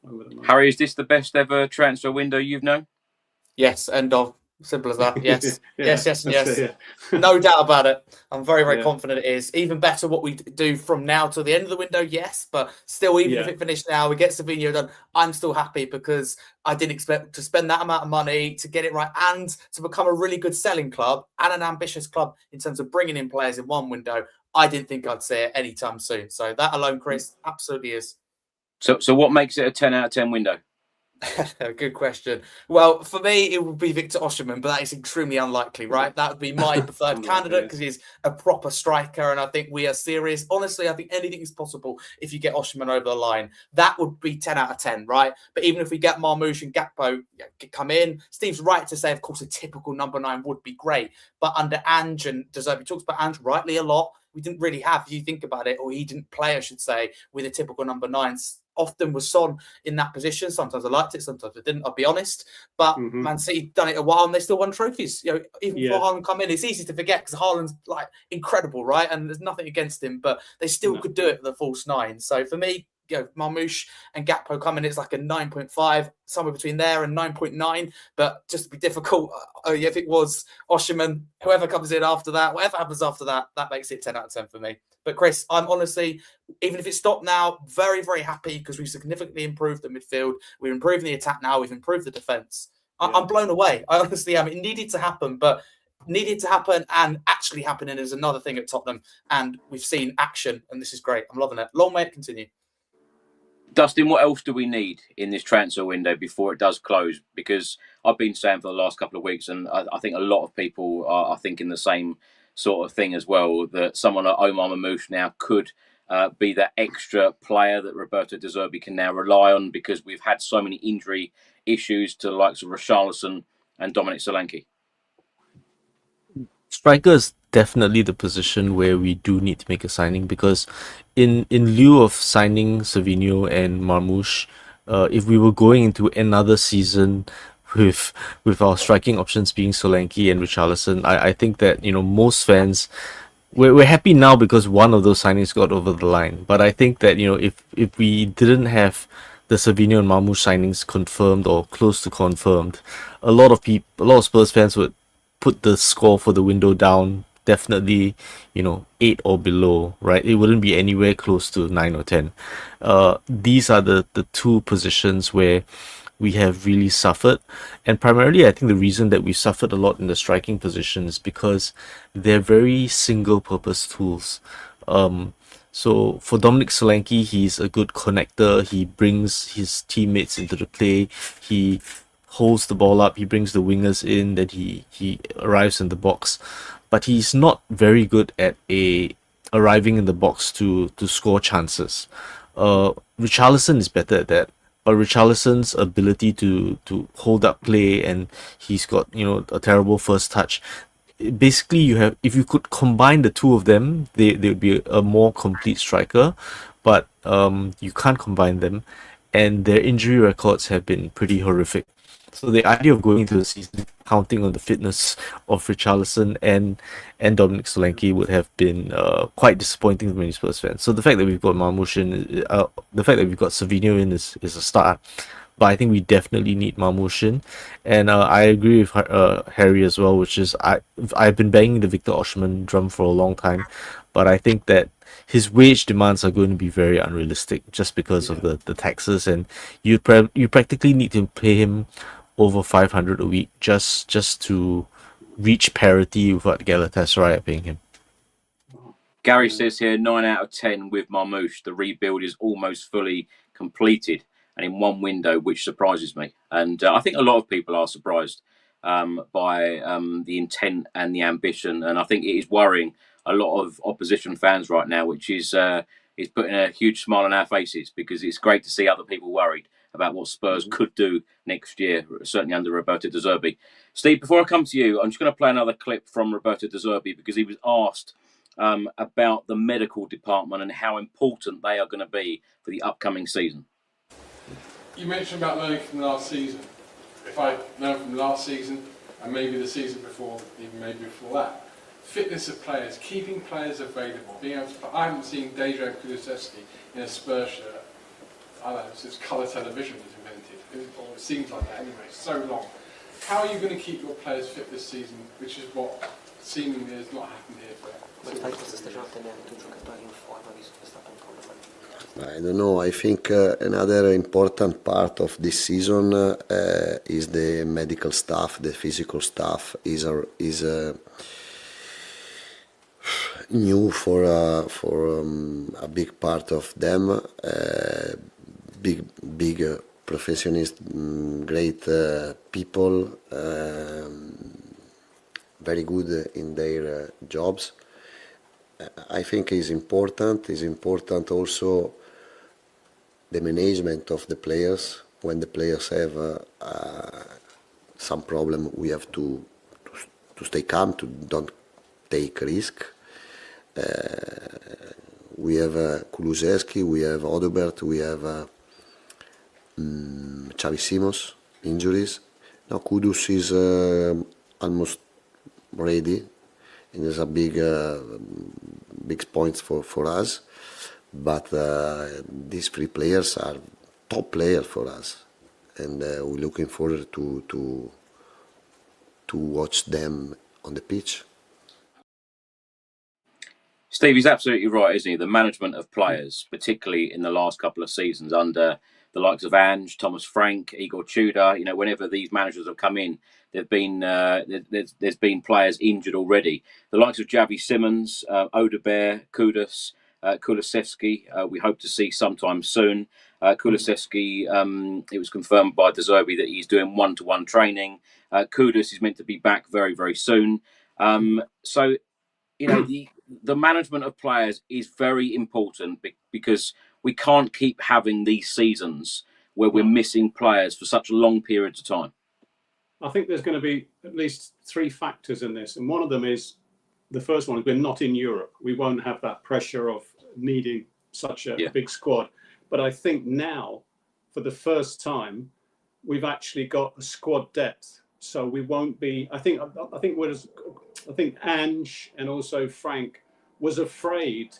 Over the moon. Harry, is this the best ever transfer window you've known? Yes, end of. Simple as that. Yes. Yes, and yes. Yeah. No doubt about it. I'm very, very confident it is. Even better what we do from now till the end of the window, yes. But still, even if it finished now, we get Savinho done, I'm still happy because I didn't expect to spend that amount of money to get it right and to become a really good selling club and an ambitious club in terms of bringing in players in one window. I didn't think I'd see it anytime soon. So that alone, Chris, absolutely is. So what makes it a 10 out of 10 window? Good question. Well, for me, it would be Victor Osimhen, but that is extremely unlikely, right? That would be my preferred candidate because he's a proper striker, and I think we are serious. Honestly, I think anything is possible if you get Osimhen over the line. That would be 10 out of 10, right? But even if we get Marmoush and Gakpo come in, Steve's right to say, of course, a typical number 9 would be great. But under Ange, and De Zerbi talks about Ange rightly a lot, we didn't really have, if you think about it, or he didn't play, I should say, with a typical number 9. Often was Son in that position. Sometimes I liked it, sometimes I didn't, I'll be honest. But Man City done it a while and they still won trophies. Even before Haaland come in, it's easy to forget because Haaland's like incredible, right? And there's nothing against him, but they still could do it with a false 9. So for me, Marmoush and Gakpo come in, it's like a 9.5, somewhere between there and 9.9. But just to be difficult, if it was Osimhen, whoever comes in after that, whatever happens after that, that makes it 10 out of 10 for me. But Chris, I'm honestly, even if it stopped now, very, very happy because we've significantly improved the midfield. We're improving the attack now. We've improved the defence. I'm blown away. I honestly am. It needed to happen, but needed to happen and actually happening is another thing at Tottenham. And we've seen action, and this is great. I'm loving it. Long may it continue. Dustin, what else do we need in this transfer window before it does close? Because I've been saying for the last couple of weeks, and I think a lot of people are thinking the same sort of thing as well, that someone like Omar Mamouche now could be that extra player that Roberto De Zerbi can now rely on, because we've had so many injury issues to the likes of Richarlison and Dominic Solanke. Striker is definitely the position where we do need to make a signing, because in lieu of signing Savinho and Marmoush, if we were going into another season with our striking options being Solanke and Richarlison, I think that most fans, we're happy now because one of those signings got over the line. But I think that if we didn't have the Savinho and Marmoush signings confirmed or close to confirmed, a lot of Spurs fans would put the score for the window down definitely 8 or below, right? It wouldn't be anywhere close to 9 or 10. These are the two positions where we have really suffered, and primarily I think the reason that we suffered a lot in the striking position is because they're very single purpose tools. So for Dominic Solanke, he's a good connector. He brings his teammates into the play. He holds the ball up, he brings the wingers in, then he arrives in the box. But he's not very good at arriving in the box to score chances. Richarlison is better at that. But Richarlison's ability to hold up play, and he's got a terrible first touch. Basically, if you could combine the two of them, they would be a more complete striker. But you can't combine them, and their injury records have been pretty horrific. So the idea of going into the season counting on the fitness of Richarlison and Dominic Solanke would have been quite disappointing for many Spurs fans. So the fact that we've got Marmoush in, the fact that we've got Savinho in is a start. But I think we definitely need Marmoush in. And I agree with Harry as well, which is I've been banging the Victor Osimhen drum for a long time. But I think that his wage demands are going to be very unrealistic just because of the taxes. And you practically need to pay him over 500 a week just to reach parity with what Galatasaray are paying him. Gary says here 9 out of 10 with Marmoush. The rebuild is almost fully completed and in one window, which surprises me. And I think a lot of people are surprised by the intent and the ambition. And I think it is worrying a lot of opposition fans right now, which is putting a huge smile on our faces, because it's great to see other people worried about what Spurs could do next year, certainly under Roberto De Zerbi. Steve, before I come to you, I'm just going to play another clip from Roberto De Zerbi, because he was asked about the medical department and how important they are going to be for the upcoming season. You mentioned about learning from last season. If I learned from last season and maybe the season before, even maybe before that, fitness of players, keeping players available, being able to. I haven't seen Dejan Kulusevski in a Spurs shirt. I don't know, since colour television was invented. It seems like that anyway, so long. How are you going to keep your players fit this season, which is what seemingly has not happened here for I don't know. I think another important part of this season is the medical staff, the physical staff is new for a big part of them. Big professionist, great people, very good in their jobs. I think is important. Is important also the management of the players. When the players have some problem, we have to stay calm, to don't take risk. We have Kulusevski, we have Odobert, we have Xavi Simons injuries. Now Kudus is almost ready, and is a big points for us. But these three players are top players for us, and we're looking forward to watch them on the pitch. Steve, he's absolutely right, isn't he? The management of players, particularly in the last couple of seasons under the likes of Ange, Thomas Frank, Igor Tudor, whenever these managers have come in, there's been players injured already. The likes of Xavi Simons, Odobert, Kudus, Kulusevski, we hope to see sometime soon. Kulusevski, it was confirmed by De Zerbi that he's doing one-to-one training. Kudus is meant to be back very, very soon. So, the management of players is very important because we can't keep having these seasons where we're missing players for such long periods of time. I think there's going to be at least three factors in this. And one of them is, the first one is we're not in Europe. We won't have that pressure of needing such a big squad. But I think now, for the first time, we've actually got a squad depth. So we won't be, I think Ange and also Frank was afraid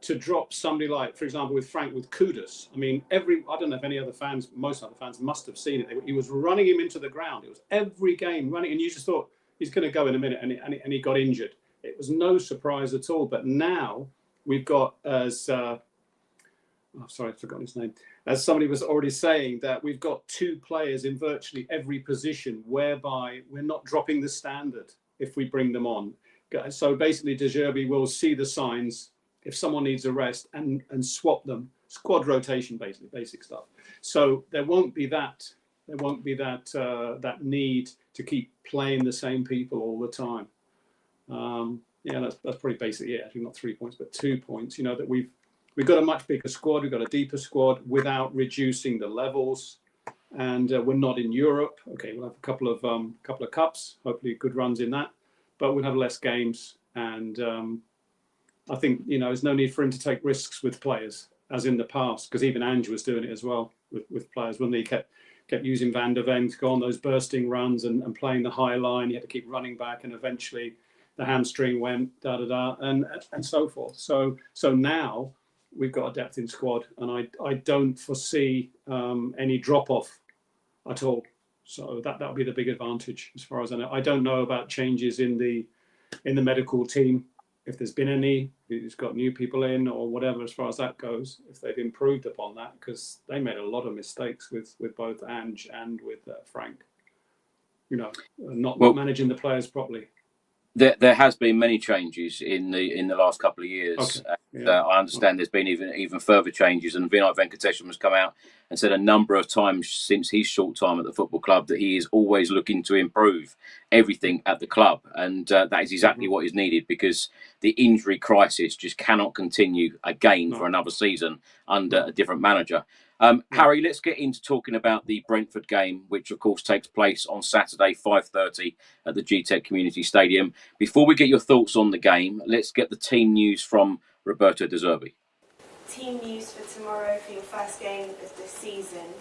to drop somebody like, for example, with Frank, with Kudus. I mean, I don't know if any other fans, most other fans must have seen it. He was running him into the ground. It was every game running, and you just thought he's going to go in a minute, and he got injured. It was no surprise at all. But now we've got, sorry, I've forgotten his name. As somebody was already saying, that we've got two players in virtually every position, whereby we're not dropping the standard if we bring them on. So basically, De Zerbi will see the signs if someone needs a rest and swap them. Squad rotation, basically, basic stuff. So there won't be that need to keep playing the same people all the time. That's pretty basic. Yeah, actually not 3 points, but 2 points. That we've got a much bigger squad. We've got a deeper squad without reducing the levels, and we're not in Europe. Okay, we'll have a couple of cups. Hopefully, good runs in that, but we'll have less games. And I think there's no need for him to take risks with players as in the past, because even Ange was doing it as well with players when they kept using Van der Ven to go on those bursting runs and playing the high line. He had to keep running back, and eventually the hamstring went and so forth. So now we've got a depth in squad, and I don't foresee any drop off at all. So that'll be the big advantage as far as I know. I don't know about changes in the medical team, if there's been any, who's got new people in or whatever, as far as that goes, if they've improved upon that, because they made a lot of mistakes with both Ange and with Frank, not managing the players properly. There has been many changes in the last couple of years. Okay. I understand there's been even further changes, and Vinay Venkatesham has come out and said a number of times since his short time at the football club that he is always looking to improve everything at the club, and that is exactly what is needed, because the injury crisis just cannot continue again for another season under a different manager. Harry, let's get into talking about the Brentford game, which of course takes place on Saturday, 5:30 at the GTEC Community Stadium. Before we get your thoughts on the game, let's get the team news from Roberto De Zerbi. Team news for tomorrow for your first game of the season.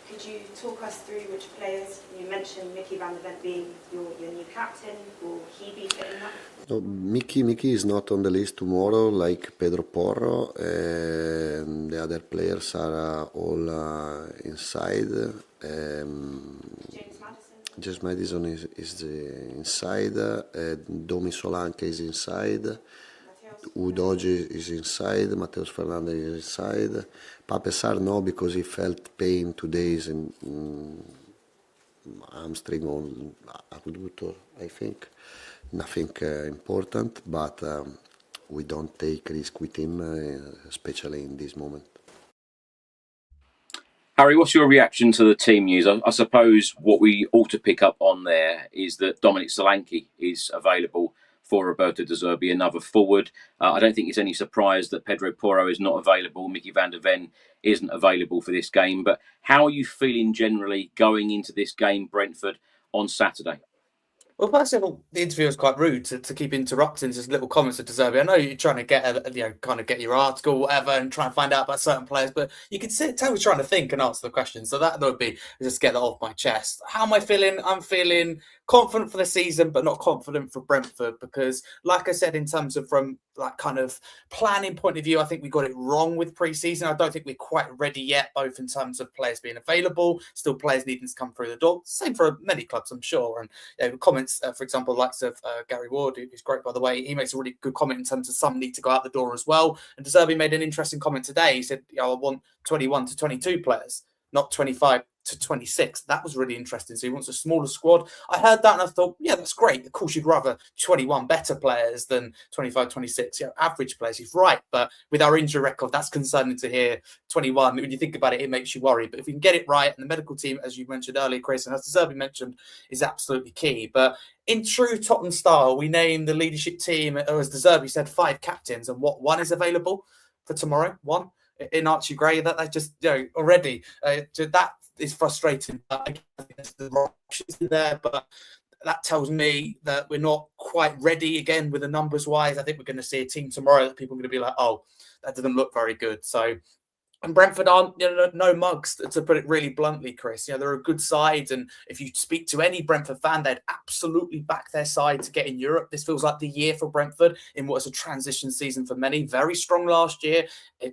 Could you talk us through which players? You mentioned Mickey van der Ven being your new captain. Will he be fitting that? No, Mickey is not on the list tomorrow, like Pedro Porro. The other players are all inside. James Madison is inside. Domi Solanke is inside. Udoji is inside. Mateus Fernandes is inside. Pape Sarr no, because he felt pain 2 days in hamstring or abductor, I think. Nothing important, but we don't take risk with him, especially in this moment. Harry, what's your reaction to the team news? I suppose what we ought to pick up on there is that Dominic Solanke is available for Roberto De Zerbi, another forward. I don't think it's any surprise that Pedro Porro is not available. Mickey van der Ven isn't available for this game. But how are you feeling generally going into this game, Brentford, on Saturday? Well, first of all, the interview was quite rude to keep interrupting just little comments to De Zerbi. I know you're trying to get kind of get your article, whatever, and try and find out about certain players, but you can tell he's trying to think and answer the question. So that would be just get that off my chest. How am I feeling? I'm feeling confident for the season, but not confident for Brentford because, like I said, in terms of from like kind of planning point of view, I think we got it wrong with pre-season. I don't think we're quite ready yet, both in terms of players being available, still players needing to come through the door. Same for many clubs, I'm sure. And comments, for example, likes of Gary Ward, who's great by the way, he makes a really good comment in terms of some need to go out the door as well. And De Zerbi made an interesting comment today. He said, I want 21 to 22 players, not 25 to 26. That was really interesting. So he wants a smaller squad. I heard that and I thought, yeah, that's great. Of course, you'd rather 21 better players than 25, 26, average players. He's right. But with our injury record, that's concerning to hear 21. When you think about it, it makes you worry. But if we can get it right, and the medical team, as you mentioned earlier, Chris, and as De Zerbi mentioned, is absolutely key. But in true Tottenham style, we named the leadership team, or as De Zerbi said, 5 captains. And one is available for tomorrow? One? In Archie Gray, that just, already, that is frustrating. I think there's the options in there, but that tells me that we're not quite ready again with the numbers wise. I think we're going to see a team tomorrow that people are going to be like, oh, that didn't look very good. So, and Brentford aren't, no mugs, to put it really bluntly, Chris. They're a good side. And if you speak to any Brentford fan, they'd absolutely back their side to get in Europe. This feels like the year for Brentford in what is a transition season for many. Very strong last year.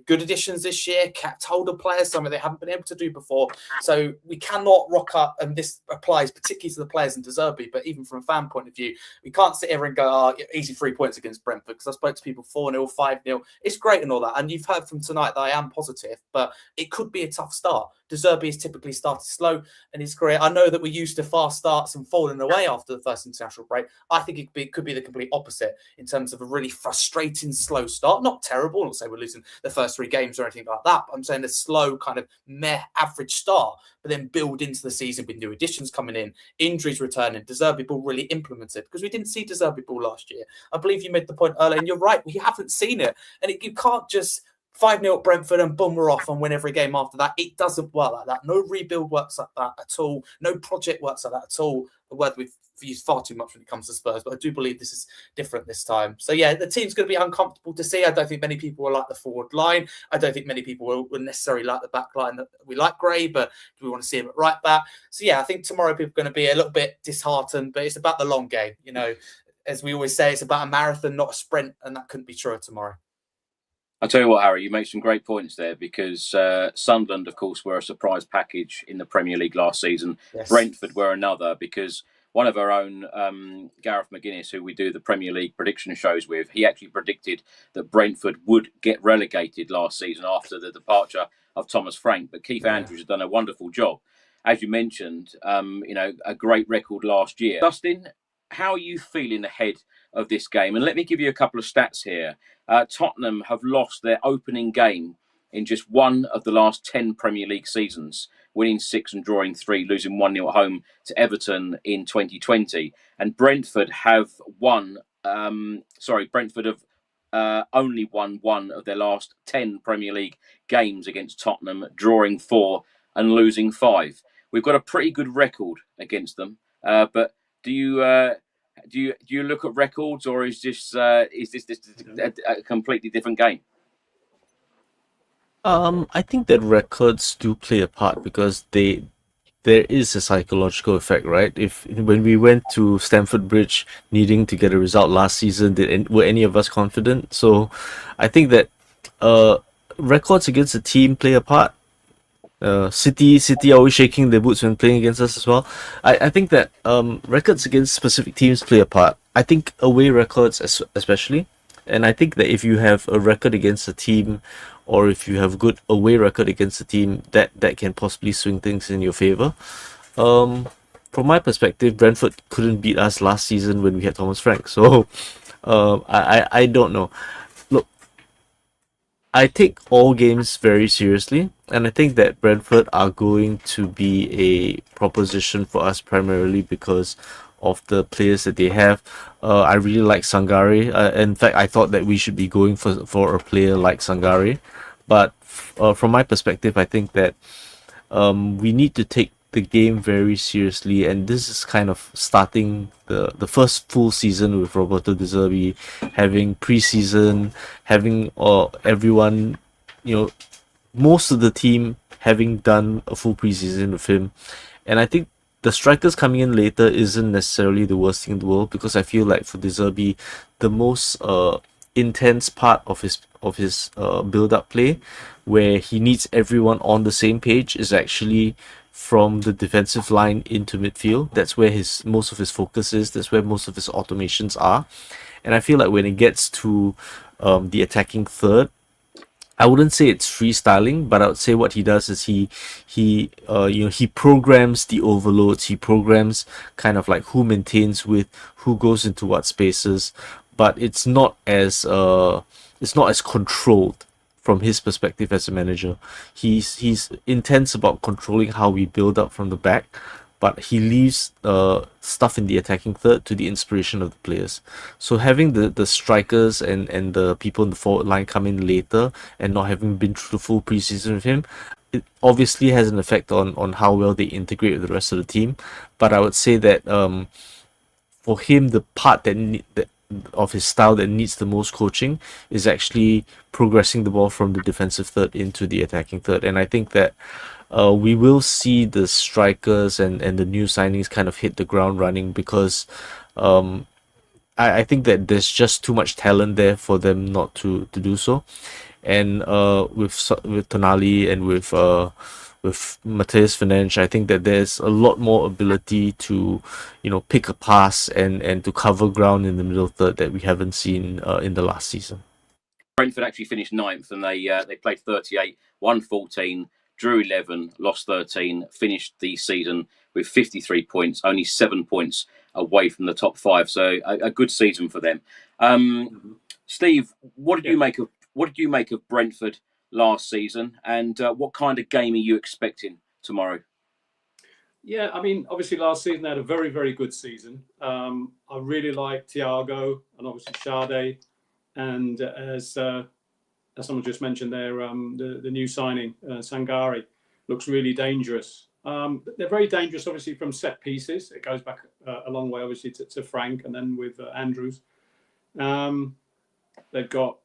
Good additions this year. Capped holder players, something they haven't been able to do before. So we cannot rock up, and this applies particularly to the players in De Zerbi, but even from a fan point of view, we can't sit here and go, easy 3 points against Brentford, because I spoke to people 4-0, 5-0. It's great and all that. And you've heard from tonight that I am positive, but it could be a tough start. De Zerbi has typically started slow in his career. I know that we're used to fast starts and falling away after the first international break. I think it could be the complete opposite in terms of a really frustrating, slow start. Not terrible. I'm not saying we're losing the first 3 games or anything like that. But I'm saying a slow kind of average start, but then build into the season with new additions coming in, injuries returning, De Zerbi ball really implemented, because we didn't see De Zerbi ball last year. I believe you made the point earlier, and you're right, we haven't seen it. And you can't just 5-0 at Brentford and boom, we're off and win every game after that. It doesn't work like that. No rebuild works like that at all. No project works like that at all. A word we've used far too much when it comes to Spurs, but I do believe this is different this time. So yeah, the team's going to be uncomfortable to see. I don't think many people will like the forward line. I don't think many people will necessarily like the back line. We like Gray, but do we want to see him at right back? So yeah, I think tomorrow people are going to be a little bit disheartened, but it's about the long game. As we always say, it's about a marathon, not a sprint, and that couldn't be true tomorrow. I'll tell you what, Harry, you make some great points there, because Sunderland, of course, were a surprise package in the Premier League last season. Yes. Brentford were another, because one of our own, Gareth McGuinness, who we do the Premier League prediction shows with, he actually predicted that Brentford would get relegated last season after the departure of Thomas Frank. But Keith Andrews has done a wonderful job. As you mentioned, a great record last year. Dustin, how are you feeling ahead of this game? And let me give you a couple of stats here. Tottenham have lost their opening game in just one of the last 10 Premier League seasons, winning 6 and drawing 3, losing 1-0 at home to Everton in 2020. And Brentford have Brentford have only won one of their last 10 Premier League games against Tottenham, drawing 4 and losing 5. We've got a pretty good record against them, but do you look at records, or is this a completely different game? I think that records do play a part, because there is a psychological effect, right? When we went to Stamford Bridge needing to get a result last season, were any of us confident? So I think that records against a team play a part. City always shaking their boots when playing against us as well. I think that records against specific teams play a part. I think away records especially, and I think that if you have a record against a team, or if you have a good away record against a team, that can possibly swing things in your favor. From my perspective, Brentford couldn't beat us last season when we had Thomas Frank, so I don't know. Look, I take all games very seriously, and I think that Brentford are going to be a proposition for us primarily because of the players that they have. I really like Sangare. In fact, I thought that we should be going for a player like Sangare, but from my perspective, I think that we need to take the game very seriously, and this is kind of starting the first full season with Roberto De Zerbi, having preseason, having everyone, most of the team having done a full preseason with him, and I think the strikers coming in later isn't necessarily the worst thing in the world, because I feel like for De Zerbi, the most intense part of his build-up play, where he needs everyone on the same page, is actually from the defensive line into midfield. That's where most of his focus is. That's where most of his automations are. And I feel like when it gets to the attacking third, I wouldn't say it's freestyling, but I would say what he does is he programs the overloads. He programs kind of like who maintains with, who goes into what spaces, but it's not as controlled from his perspective as a manager. He's intense about controlling how we build up from the back, but he leaves stuff in the attacking third to the inspiration of the players. So having the strikers and the people in the forward line come in later and not having been through the full preseason with him, it obviously has an effect on how well they integrate with the rest of the team. But I would say that for him, the part of his style that needs the most coaching is actually progressing the ball from the defensive third into the attacking third. And I think that we will see the strikers and the new signings kind of hit the ground running, because I think that there's just too much talent there for them not to do so. And with Tonali and with Matheus Fernandes, I think that there's a lot more ability to, pick a pass and to cover ground in the middle third that we haven't seen in the last season. Brentford actually finished 9th, and they played 38, won 14, drew 11, lost 13, finished the season with 53 points, only 7 points away from the top 5. So a good season for them. Steve, what did you make of Brentford last season, and what kind of game are you expecting tomorrow? Yeah, I mean, obviously last season they had a very, very good season. I really like Thiago and obviously Sade, and as someone just mentioned there, the new signing, Sangare, looks really dangerous. They're very dangerous, obviously, from set pieces. It goes back a long way, obviously, to Frank, and then with Andrews. They've got,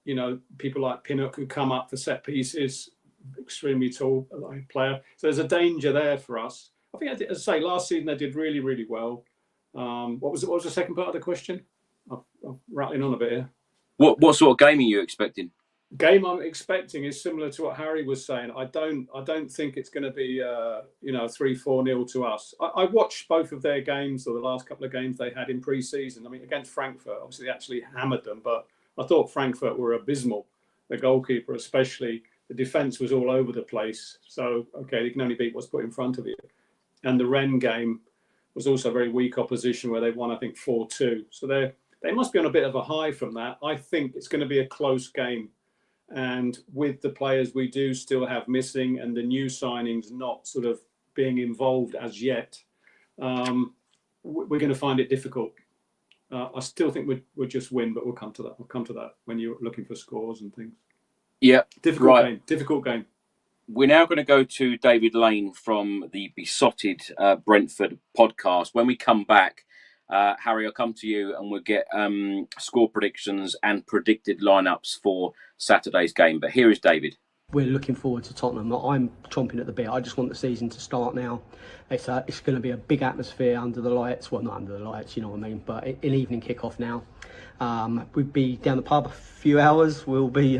people like Pinnock who come up for set pieces, extremely tall player. So there's a danger there for us. I think, as I say, last season they did really, really well. What was the second part of the question? I'm rattling on a bit here. What sort of game are you expecting? Game I'm expecting is similar to what Harry was saying. I don't think it's going to be 3-4-0 to us. I watched both of their games, or the last couple of games they had in pre-season. I mean, against Frankfurt, obviously they actually hammered them, but I thought Frankfurt were abysmal. The goalkeeper especially, the defence was all over the place. So, okay, you can only beat what's put in front of you. And the Rennes game was also a very weak opposition where they won, I think, 4-2. So they must be on a bit of a high from that. I think it's going to be a close game. And with the players we do still have missing and the new signings not sort of being involved as yet, we're going to find it difficult. I still think we'll just win, but we'll come to that. We'll come to that when you're looking for scores and things. Yeah, Difficult game. We're now going to go to David Lane from the Besotted Brentford podcast. When we come back, Harry, I'll come to you and we'll get score predictions and predicted lineups for Saturday's game. But here is David. We're looking forward to Tottenham. I'm chomping at the bit. I just want the season to start now. It's going to be a big atmosphere under the lights. Well, not under the lights, you know what I mean, but an evening kickoff now. We'll be down the pub a few hours. We'll be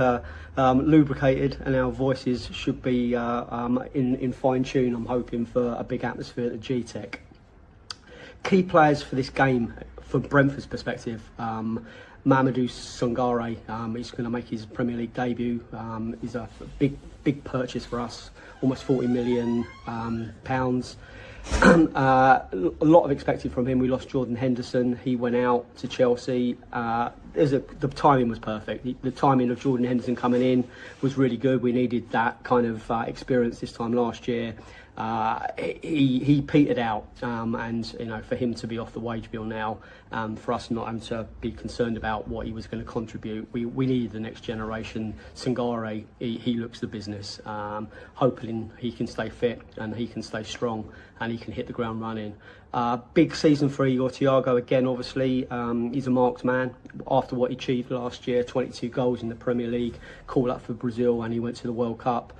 lubricated, and our voices should be in fine tune. I'm hoping for a big atmosphere at the G-Tech. Key players for this game, from Brentford's perspective, Mamadou Sangare, he's going to make his Premier League debut. He's a big purchase for us, almost £40 million. A lot of expected from him. We lost Jordan Henderson. He went out to Chelsea. the timing was perfect. The timing of Jordan Henderson coming in was really good. We needed that kind of experience this time last year. He petered out, and for him to be off the wage bill now, for us not having to be concerned about what he was going to contribute, we needed the next generation. Sangare, he looks the business. Hoping he can stay fit and he can stay strong and he can hit the ground running. Big season for Igor Thiago again. Obviously, he's a marked man after what he achieved last year. 22 goals in the Premier League, call up for Brazil, and he went to the World Cup.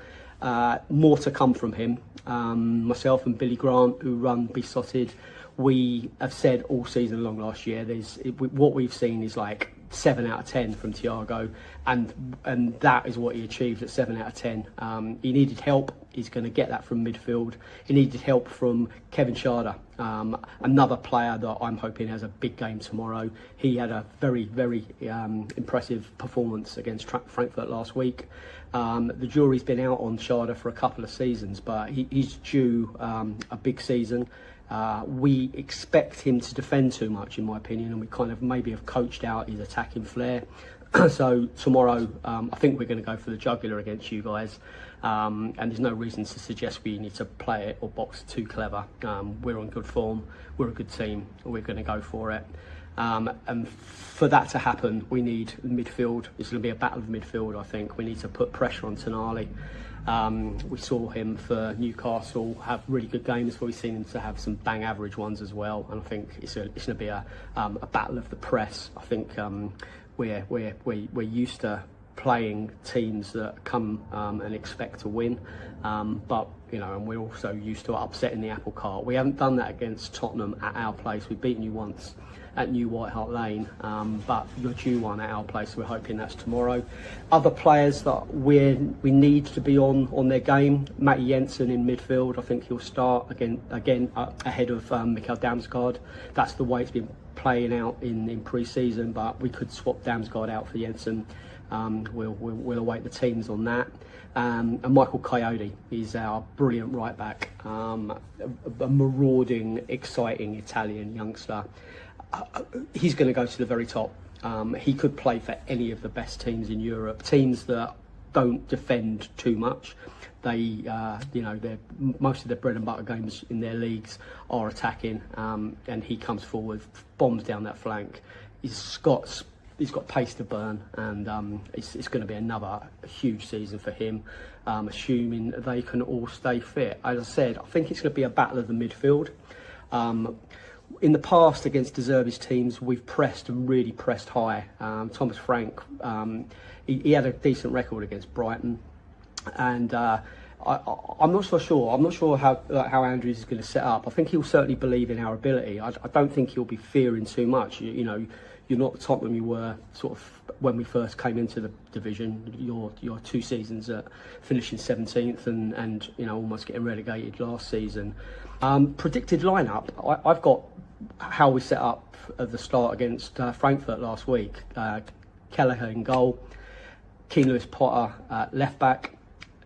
More to come from him. Myself and Billy Grant, who run Besotted, we have said all season long last year, what we've seen is like 7 out of 10 from Thiago, and that is what he achieved at 7 out of 10. He needed help. He's going to get that from midfield. He needed help from Kevin Schade, another player that I'm hoping has a big game tomorrow. He had a very, very impressive performance against Frankfurt last week. The jury's been out on Schade for a couple of seasons, but he's due a big season. We expect him to defend too much, in my opinion, and we kind of maybe have coached out his attacking flair. So tomorrow, I think we're going to go for the jugular against you guys, and there's no reason to suggest we need to play it or box too clever. We're on good form, we're a good team, we're going to go for it. And for that to happen, we need midfield. It's going to be a battle of midfield, I think. We need to put pressure on Tonali. We saw him for Newcastle have really good games, but we've seen him to have some bang average ones as well. And I think it's going to be a battle of the press. I think we're used to playing teams that come and expect to win, but and we're also used to upsetting the apple cart. We haven't done that against Tottenham at our place. We've beaten you once at New White Hart Lane, but you're due one at our place. We're hoping that's tomorrow. Other players that we need to be on their game. Matty Jensen in midfield. I think he'll start again ahead of Mikael Damsgaard. That's the way it's been playing out in pre-season, but we could swap Damsgaard out for Jensen. We'll await the teams on that. And Michael Coyote is our brilliant right back, a marauding, exciting Italian youngster. He's going to go to the very top. He could play for any of the best teams in Europe, teams that don't defend too much. They, most of their bread and butter games in their leagues are attacking, and he comes forward, bombs down that flank. He's got pace to burn, and it's going to be another huge season for him, assuming they can all stay fit. As I said, I think it's going to be a battle of the midfield. In the past, against De Zerbi's teams, we've pressed and really pressed high. Thomas Frank, he had a decent record against Brighton, and I'm not so sure. I'm not sure how Andrews is going to set up. I think he'll certainly believe in our ability. I don't think he'll be fearing too much. You're not the Tottenham you were sort of when we first came into the division. Your 2 seasons at finishing 17th and almost getting relegated last season. Predicted lineup. I've got how we set up at the start against Frankfurt last week. Kelleher in goal, Keane Lewis Potter left back,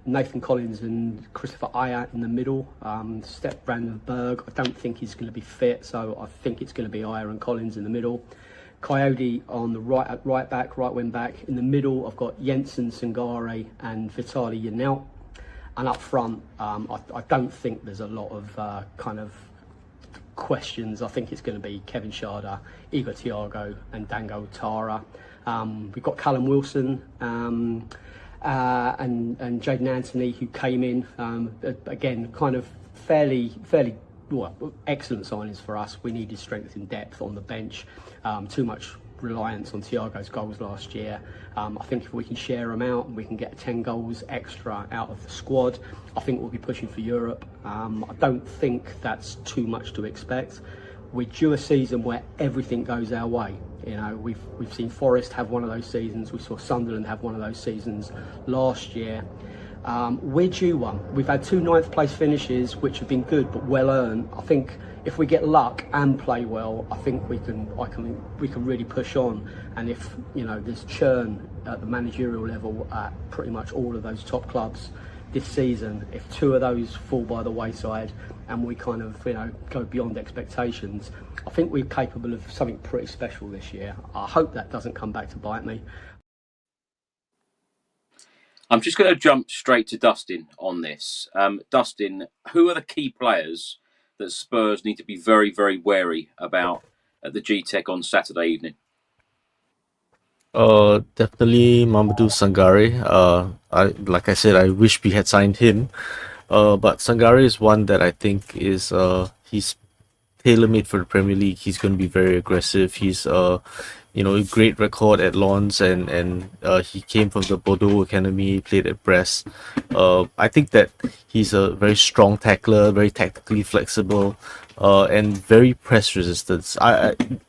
Nathan Collins and Christopher Ayer in the middle. Step Brandenburg, I don't think he's going to be fit, so I think it's going to be Ayer and Collins in the middle. Coyote on the right back, right wing back. In the middle, I've got Jensen, Sangare and Vitali Yanelt. And up front, I don't think there's a lot of kind of questions. I think it's going to be Kevin Schade, Igor Thiago and Dango Tara. We've got Callum Wilson and Jaden Anthony, who came in, again, kind of fairly excellent signings for us. We needed strength in depth on the bench. Too much reliance on Thiago's goals last year. I think if we can share them out and we can get 10 goals extra out of the squad, I think we'll be pushing for Europe. I don't think that's too much to expect. We're due a season where everything goes our way. We've seen Forest have one of those seasons. We saw Sunderland have one of those seasons last year. We're due one. We've had 2 9th place finishes, which have been good but well earned. I think if we get luck and play well, I think we can really push on. And if there's churn at the managerial level at pretty much all of those top clubs, this season, if 2 of those fall by the wayside and we kind of, go beyond expectations, I think we're capable of something pretty special this year. I hope that doesn't come back to bite me. I'm just going to jump straight to Dustin on this. Dustin, who are the key players that Spurs need to be very, very wary about at the G-Tech on Saturday evening? Definitely Mamadou Sangare. Like I said, I wish we had signed him. But Sangare is one that I think is he's tailor-made for the Premier League. He's going to be very aggressive. He's a great record at Lens, and he came from the Bordeaux Academy, played at Brest. I think that he's a very strong tackler, very tactically flexible, and very press resistant.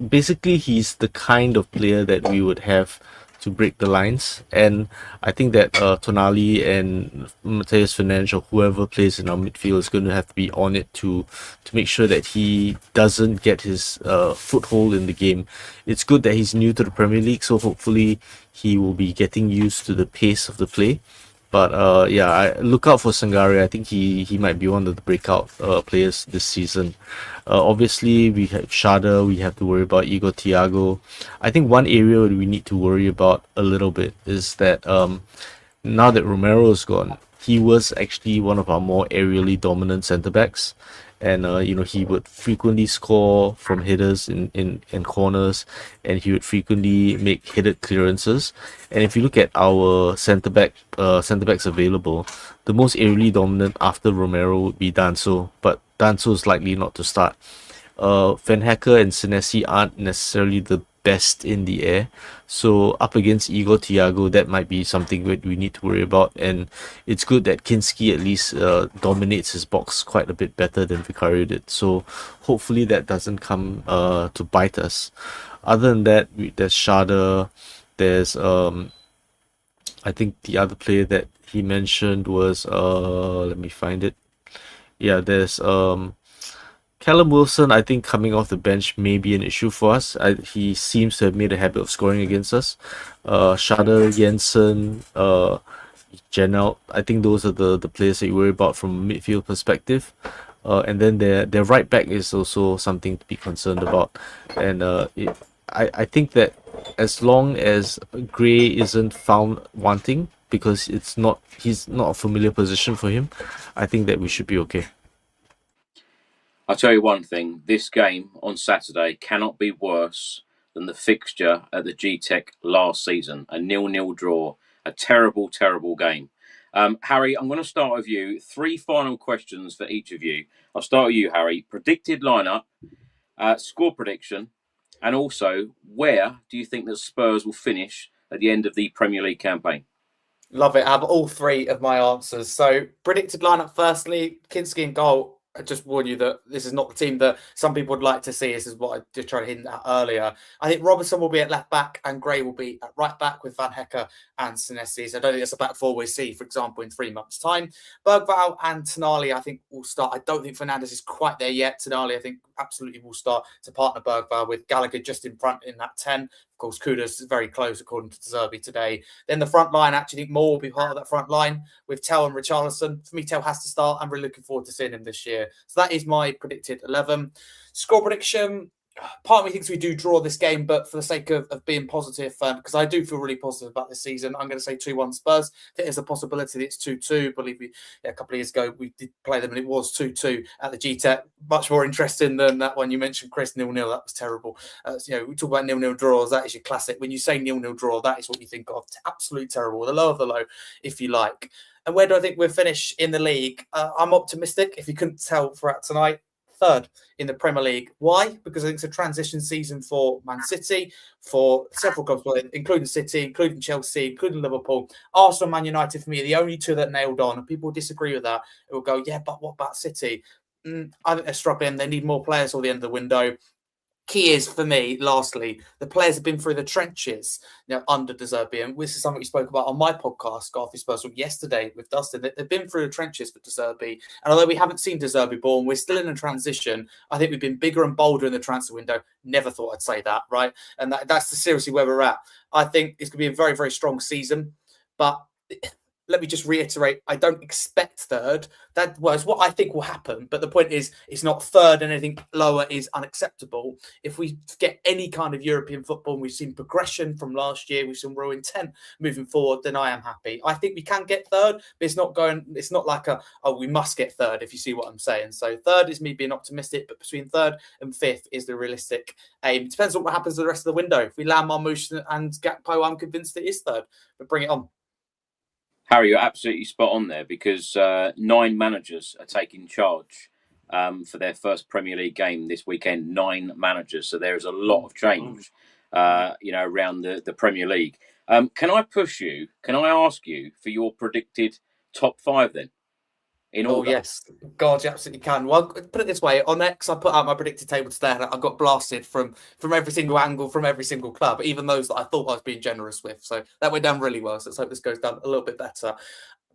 Basically, he's the kind of player that we would have to break the lines, and I think that Tonali and Mateus Fernandes or whoever plays in our midfield is going to have to be on it to make sure that he doesn't get his foothold in the game. It's good that he's new to the Premier League, so hopefully he will be getting used to the pace of the play. But I look out for Sangare. I think he might be one of the breakout players this season. Obviously, we have Schade. We have to worry about Igor Thiago. I think one area we need to worry about a little bit is that now that Romero is gone, he was actually one of our more aerially dominant centre-backs. And he would frequently score from headers in corners, and he would frequently make headed clearances. And if you look at our centre-backs available, the most aerially dominant after Romero would be Danso, but Danso is likely not to start. Van Hecker and Senesi aren't necessarily the best in the air, so up against Igor Thiago, that might be something that we need to worry about. And it's good that Kinski at least dominates his box quite a bit better than Vicario did, so hopefully that doesn't come to bite us. Other than that, there's Schade, there's I think the other player that he mentioned was let me find it. There's Callum Wilson. I think coming off the bench may be an issue for us. He seems to have made a habit of scoring against us. Schade, Jensen, Janelt. I think those are the players that you worry about from a midfield perspective. And then their right back is also something to be concerned about. And I think that as long as Gray isn't found wanting, because he's not a familiar position for him, I think that we should be okay. I'll tell you one thing, this game on Saturday cannot be worse than the fixture at the G-Tech last season, a 0-0 draw, a terrible, terrible game. Harry, I'm going to start with you. 3 final questions for each of you. I'll start with you, Harry. Predicted lineup, score prediction, and also where do you think that Spurs will finish at the end of the Premier League campaign? Love it. I have all 3 of my answers. So predicted lineup, firstly, Kinski in goal. I just warn you that this is not the team that some people would like to see. This is what I did try to hint at earlier. I think Robertson will be at left back and Gray will be at right back with Van Hecker and Senesi. So I don't think it's a back 4 we see, for example, in 3 months' time. Bergvall and Tonali, I think, will start. I don't think Fernandes is quite there yet. Tonali, I think, absolutely will start to partner Bergvall with Gallagher just in front in that 10. Of course, Kudus is very close, according to De Zerbi today. Then the front line, I actually think Moore will be part of that front line with Tell and Richarlison. For me, Tell has to start. I'm really looking forward to seeing him this year. So that is my predicted 11. Score prediction, part of me thinks we do draw this game, but for the sake of being positive, because I do feel really positive about this season, I'm going to say 2-1 Spurs. I think there's a possibility that it's 2-2. Believe me, a couple of years ago, we did play them and it was 2-2 at the G-Tech. Much more interesting than that one you mentioned, Chris, 0-0. That was terrible. We talk about 0-0 draws. That is your classic. When you say 0-0 draw, that is what you think of. Absolutely terrible. The low of the low, if you like. And where do I think we'll finish in the league? I'm optimistic, if you couldn't tell throughout tonight. 3rd in the Premier League. Why? Because I think it's a transition season for Man City, for several clubs, including City, including Chelsea, including Liverpool. Arsenal, Man United, for me, are the only 2 that nailed on. And people disagree with that. It will go, yeah, but what about City? I think they're struggling. They need more players till the end of the window. Key is, for me, lastly, the players have been through the trenches under De Zerbi. And this is something we spoke about on my podcast, Scarface Spurs, yesterday with Dustin. They've been through the trenches for De Zerbi. And although we haven't seen De Zerbi born, we're still in a transition. I think we've been bigger and bolder in the transfer window. Never thought I'd say that, right? And that's seriously where we're at. I think it's going to be a very, very strong season. But let me just reiterate, I don't expect third. That was what I think will happen. But the point is, it's not third, and anything lower is unacceptable. If we get any kind of European football, and we've seen progression from last year, we've seen real intent moving forward, then I am happy. I think we can get third, but it's not like we must get third, if you see what I'm saying. So third is me being optimistic, but between third and fifth is the realistic aim. It depends on what happens to the rest of the window. If we land Marmoush and Gakpo, I'm convinced it is third, but bring it on. Harry, you're absolutely spot on there, because 9 managers are taking charge for their first Premier League game this weekend. 9 managers, so there is a lot of change, around the Premier League. Can I push you? Can I ask you for your predicted top 5 then? Yes, God, you absolutely can. Well, put it this way: on X, I put out my predicted table today, and I got blasted from every single angle, from every single club, even those that I thought I was being generous with. So that went down really well. So let's hope this goes down a little bit better.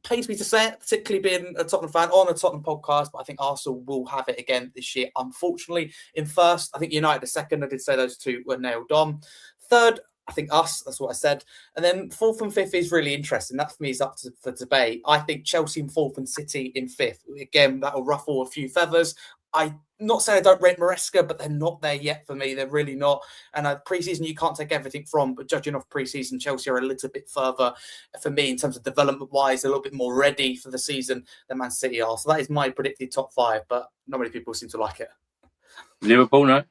Pains me to say it, particularly being a Tottenham fan on a Tottenham podcast, but I think Arsenal will have it again this year. Unfortunately, in first, I think United are second. I did say those two were nailed on. Third, I think us, that's what I said. And then fourth and fifth is really interesting. That for me is up for debate. I think Chelsea in fourth and City in fifth. Again, that will ruffle a few feathers. I'm not saying I don't rate Maresca, but they're not there yet for me. They're really not. And pre-season, you can't take everything from, but judging off pre-season, Chelsea are a little bit further for me in terms of development-wise, a little bit more ready for the season than Man City are. So that is my predicted top 5, but not many people seem to like it. Liverpool, no?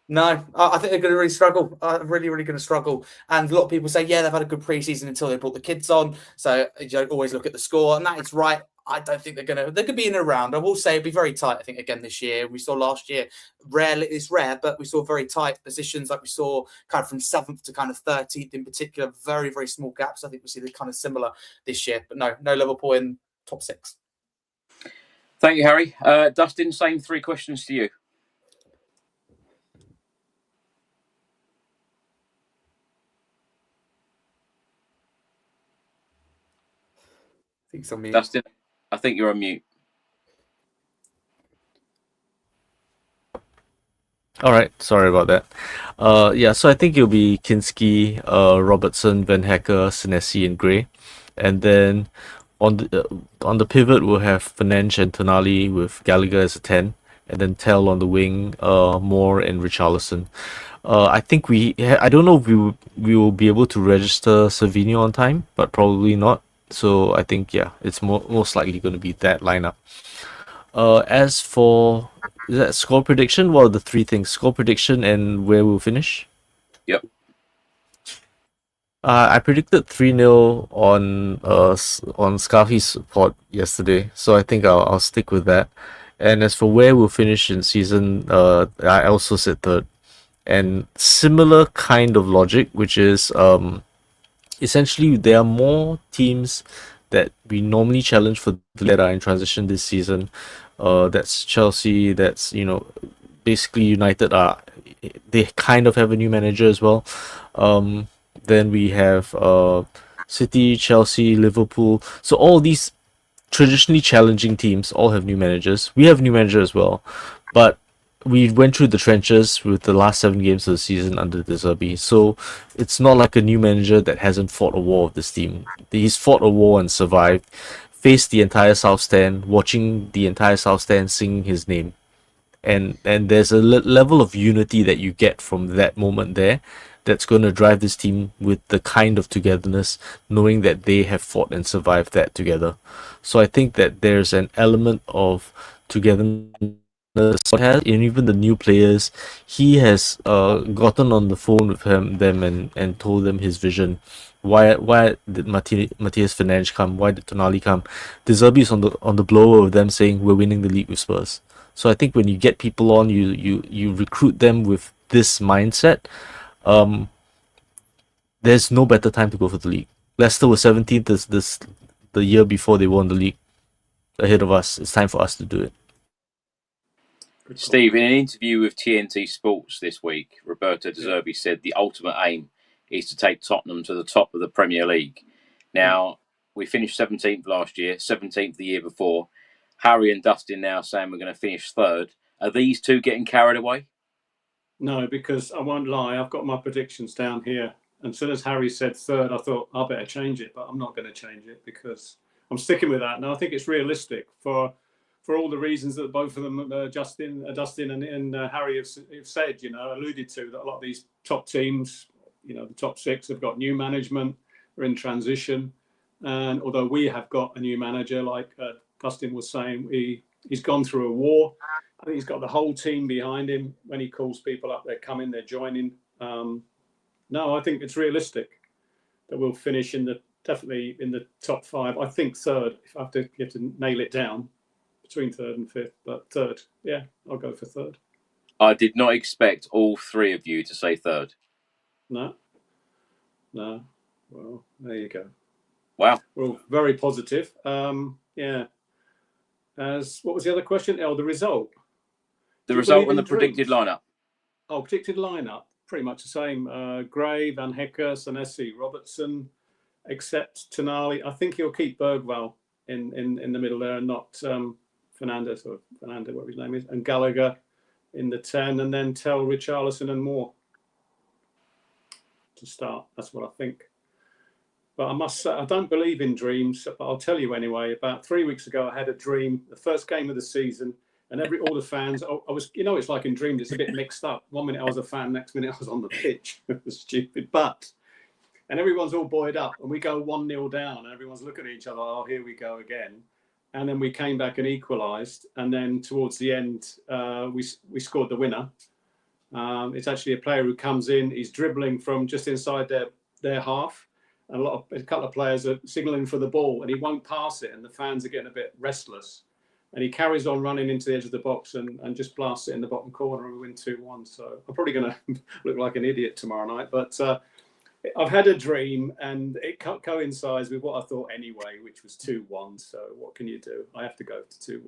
No, I think they're going to really struggle. Really, really going to struggle. And a lot of people say, yeah, they've had a good pre-season until they brought the kids on. So you don't always look at the score, and that is right. I don't think they could be in a round. I will say it'd be very tight, I think, again this year. We saw last year, it's rare, but we saw very tight positions, like we saw kind of from 7th to kind of 13th in particular, very, very small gaps. I think we'll see the kind of similar this year. But no Liverpool in top 6. Thank you, Harry. Dustin, same 3 questions to you. I think it's on mute. Dustin, I think you're on mute. All right, sorry about that. So I think it'll be Kinski, Robertson, Van Hecker, Senesi, and Gray, and then on the pivot we'll have Fernandes and Tonali with Gallagher as a 10, and then Tell on the wing, Moore and Richarlison. I think I don't know if we will be able to register Savinho on time, but probably not. So I think it's most likely going to be that lineup. As for that score prediction, what are the 3 things? Score prediction and where we'll finish? Yep. I predicted 3-0 on Scarfy's support yesterday, so I think I'll stick with that. And as for where we'll finish in season, I also said third. And similar kind of logic, which is essentially there are more teams that we normally challenge for that are in transition this season. That's Chelsea, that's basically United they kind of have a new manager as well. Then we have City, Chelsea, Liverpool. So all these traditionally challenging teams all have new managers. We have a new manager as well, but we went through the trenches with the last 7 games of the season under De Zerbi. So it's not like a new manager that hasn't fought a war with this team. He's fought a war and survived, faced the entire South Stand, watching the entire South Stand singing his name. And there's a level of unity that you get from that moment there that's going to drive this team with the kind of togetherness, knowing that they have fought and survived that together. So I think that there's an element of togetherness and even the new players. He has gotten on the phone with them and told them his vision. Why did Matthias Fernandes come? Why did Tonali come? De Zerbi is on the blower of them saying we're winning the league with Spurs. So I think when you get people on, you recruit them with this mindset. There's no better time to go for the league. Leicester was 17th the year before they won the league ahead of us. It's time for us to do it. Steve, in an interview with TNT Sports this week, Roberto De Zerbi said the ultimate aim is to take Tottenham to the top of the Premier League. Now, we finished 17th last year, 17th the year before. Harry and Dustin now saying we're going to finish third. Are these two getting carried away? No, because I won't lie, I've got my predictions down here And as soon as Harry said third, I thought I better change it, but I'm not going to change it because I'm sticking with that. And I think it's realistic for all the reasons that both of them, Dustin and Harry have said, alluded to, that a lot of these top teams, the top six have got new management, are in transition. And although we have got a new manager, like Dustin was saying, he's gone through a war. I think he's got the whole team behind him. When he calls people up, they're coming, they're joining. No, I think it's realistic that we'll finish definitely in the top five. I think third, if I have to nail it down, between third and fifth. But third, yeah, I'll go for third. I did not expect all three of you to say third. No. Well, there you go. Wow. Well, very positive. Yeah. What was the other question? Oh, the result. The result and the predicted lineup. Oh, predicted lineup. Pretty much the same. Gray, Van Hecker, Senesi, Robertson, except Tonali. I think he'll keep Bergwall in the middle there and not Fernandez, whatever his name is, and Gallagher in the 10, and then tell Richarlison and Moore to start. That's what I think. But I must say, I don't believe in dreams, but I'll tell you anyway. About 3 weeks ago, I had a dream, the first game of the season, and all the fans, I was, it's like in dreams, it's a bit mixed up. 1 minute I was a fan, next minute I was on the pitch. It was stupid. And everyone's all buoyed up, and we go 1-0 down, and everyone's looking at each other, oh, here we go again. And then we came back and equalised, and then towards the end, we scored the winner. It's actually a player who comes in, he's dribbling from just inside their half, and a couple of players are signalling for the ball, and he won't pass it, and the fans are getting a bit restless. And he carries on running into the edge of the box and just blasts it in the bottom corner, and we win 2-1. So I'm probably going to look like an idiot tomorrow night. But I've had a dream, and it coincides with what I thought anyway, which was 2-1. So what can you do? I have to go to 2-1.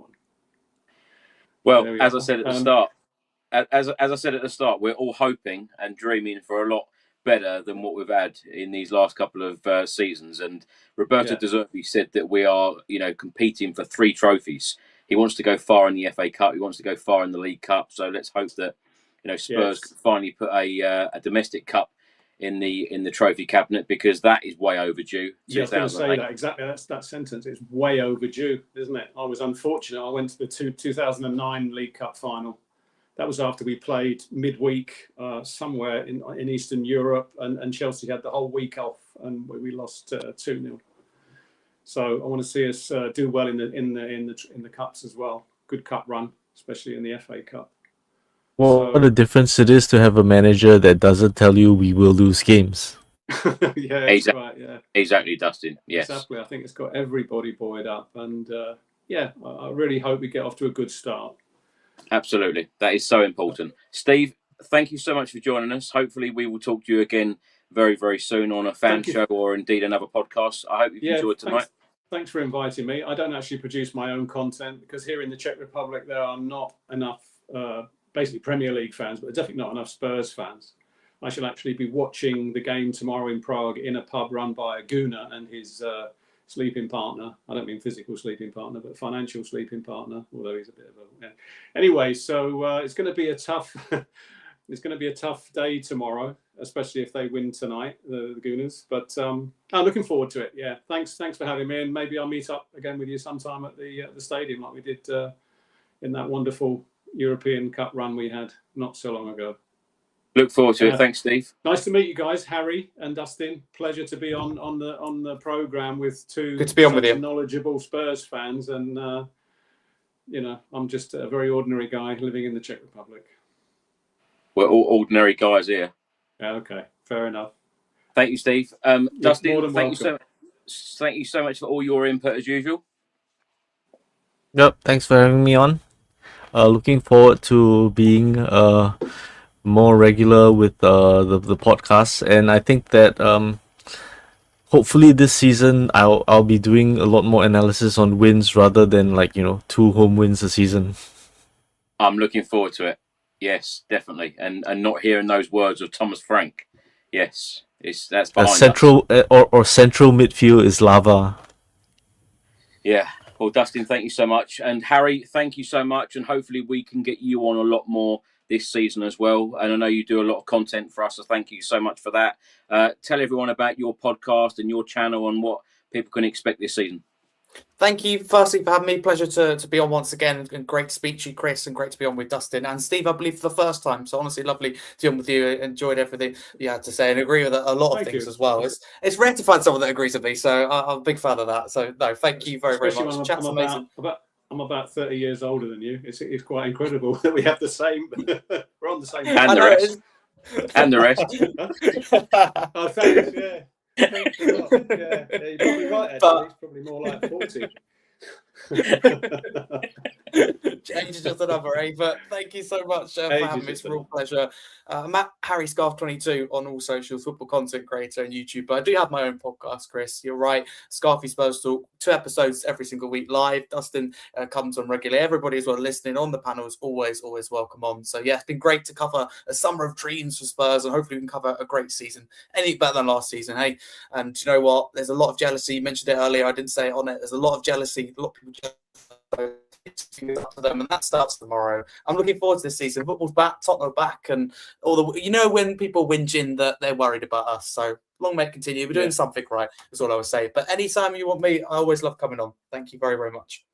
Well, as I said at the start, as I said at the start, we're all hoping and dreaming for a lot better than what we've had in these last couple of seasons. And Roberto De Zerbi said that we are, competing for 3 trophies. He wants to go far in the FA Cup. He wants to go far in the League Cup. So let's hope that Spurs can finally put a domestic cup in the trophy cabinet, because that is way overdue. Yeah, I was going to say that exactly. That's that sentence. It's way overdue, isn't it? I was unfortunate. I went to the 2009 League Cup final. That was after we played midweek somewhere in Eastern Europe, and Chelsea had the whole week off, and we lost 2-0. So I want to see us do well in the cups as well. Good cup run, especially in the FA Cup. Well, what a difference it is to have a manager that doesn't tell you we will lose games. Yeah, exactly. Right. Yeah, exactly, Dustin. Yes, exactly. I think it's got everybody buoyed up, and I really hope we get off to a good start. Absolutely, that is so important. Steve, thank you so much for joining us. Hopefully, we will talk to you again very, very soon on a fan show or indeed another podcast. I hope you've enjoyed tonight. Thanks for inviting me. I don't actually produce my own content because here in the Czech Republic there are not enough basically Premier League fans, but definitely not enough Spurs fans. I shall actually be watching the game tomorrow in Prague in a pub run by a Gunnar and his sleeping partner. I don't mean physical sleeping partner, but financial sleeping partner, although he's a bit of a... Yeah. Anyway, so it's going to be a tough... It's going to be a tough day tomorrow, especially if they win tonight, the Gooners. But I'm looking forward to it. Yeah, thanks for having me, and maybe I'll meet up again with you sometime at the stadium, like we did in that wonderful European Cup run we had not so long ago. Look forward to it. Thanks, Steve. Nice to meet you guys, Harry and Dustin. Pleasure to be on the program with two Good to be on with you. knowledgeable Spurs fans, and I'm just a very ordinary guy living in the Czech Republic. We're all ordinary guys here. Yeah, okay, fair enough. Thank you, Steve. Dustin, thank you so much for all your input as usual. Yep, thanks for having me on. Looking forward to being more regular with the podcast, and I think that hopefully this season I'll be doing a lot more analysis on wins rather than 2 home wins a season. I'm looking forward to it. Yes, definitely, and not hearing those words of Thomas Frank. Yes, that's behind us. Central midfield is lava. Yeah. Well, Dustin, thank you so much, and Harry, thank you so much, and hopefully we can get you on a lot more this season as well. And I know you do a lot of content for us, so thank you so much for that. Tell everyone about your podcast and your channel and what people can expect this season. Thank you, firstly, for having me. Pleasure to be on once again. And great to speak to you, Chris, and great to be on with Dustin and Steve, I believe, for the first time. So honestly, lovely to be on with you. Enjoyed everything you had to say and agree with a lot of things as well. It's rare to find someone that agrees with me, so I'm a big fan of that. So no, thank you very, very much. Chat's amazing. I'm about 30 years older than you. It's quite incredible that we have the same. We're on the same. And the rest. And the rest. Oh, thanks. Yeah. Thanks a lot. Yeah, you're probably right. Actually, it's probably more like 40. Age is just a number, eh? But thank you so much for having me. It's a real pleasure. I'm at Harry Scarf 22 on all socials, football content creator and YouTube. But I do have my own podcast, Chris. You're right. Scarfy Spurs Talk, 2 episodes every single week live. Dustin comes on regularly. Everybody as well listening on the panel is always welcome on. So yeah, it's been great to cover a summer of dreams for Spurs, and hopefully we can cover a great season. Any better than last season, hey? And you know what? There's a lot of jealousy. You mentioned it earlier. I didn't say it on it. There's a lot of jealousy. A lot of people jealous. Up to them, and that starts tomorrow. I'm looking forward to this season. Football's back, Tottenham are back, and all the when people whinging that they're worried about us. So long may it continue. We're doing something right. That's all I would say. But anytime you want me, I always love coming on. Thank you very, very much.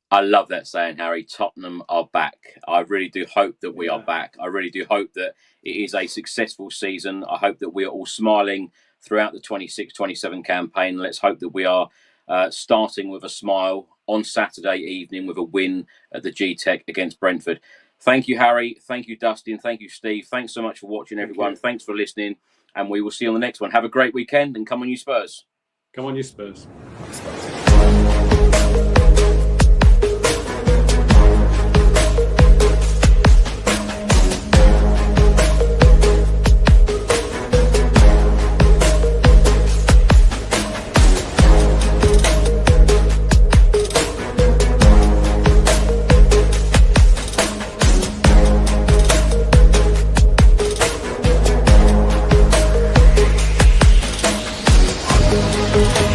I love that saying, Harry. Tottenham are back. I really do hope that we are back. I really do hope that it is a successful season. I hope that we are all smiling throughout the 26-27 campaign. Let's hope that we are starting with a smile on Saturday evening with a win at the G-Tech against Brentford. Thank you, Harry. Thank you, Dustin. Thank you, Steve. Thanks so much for watching, everyone. Thanks for listening. And we will see you on the next one. Have a great weekend and come on, you Spurs. Come on, you Spurs. We'll be right back.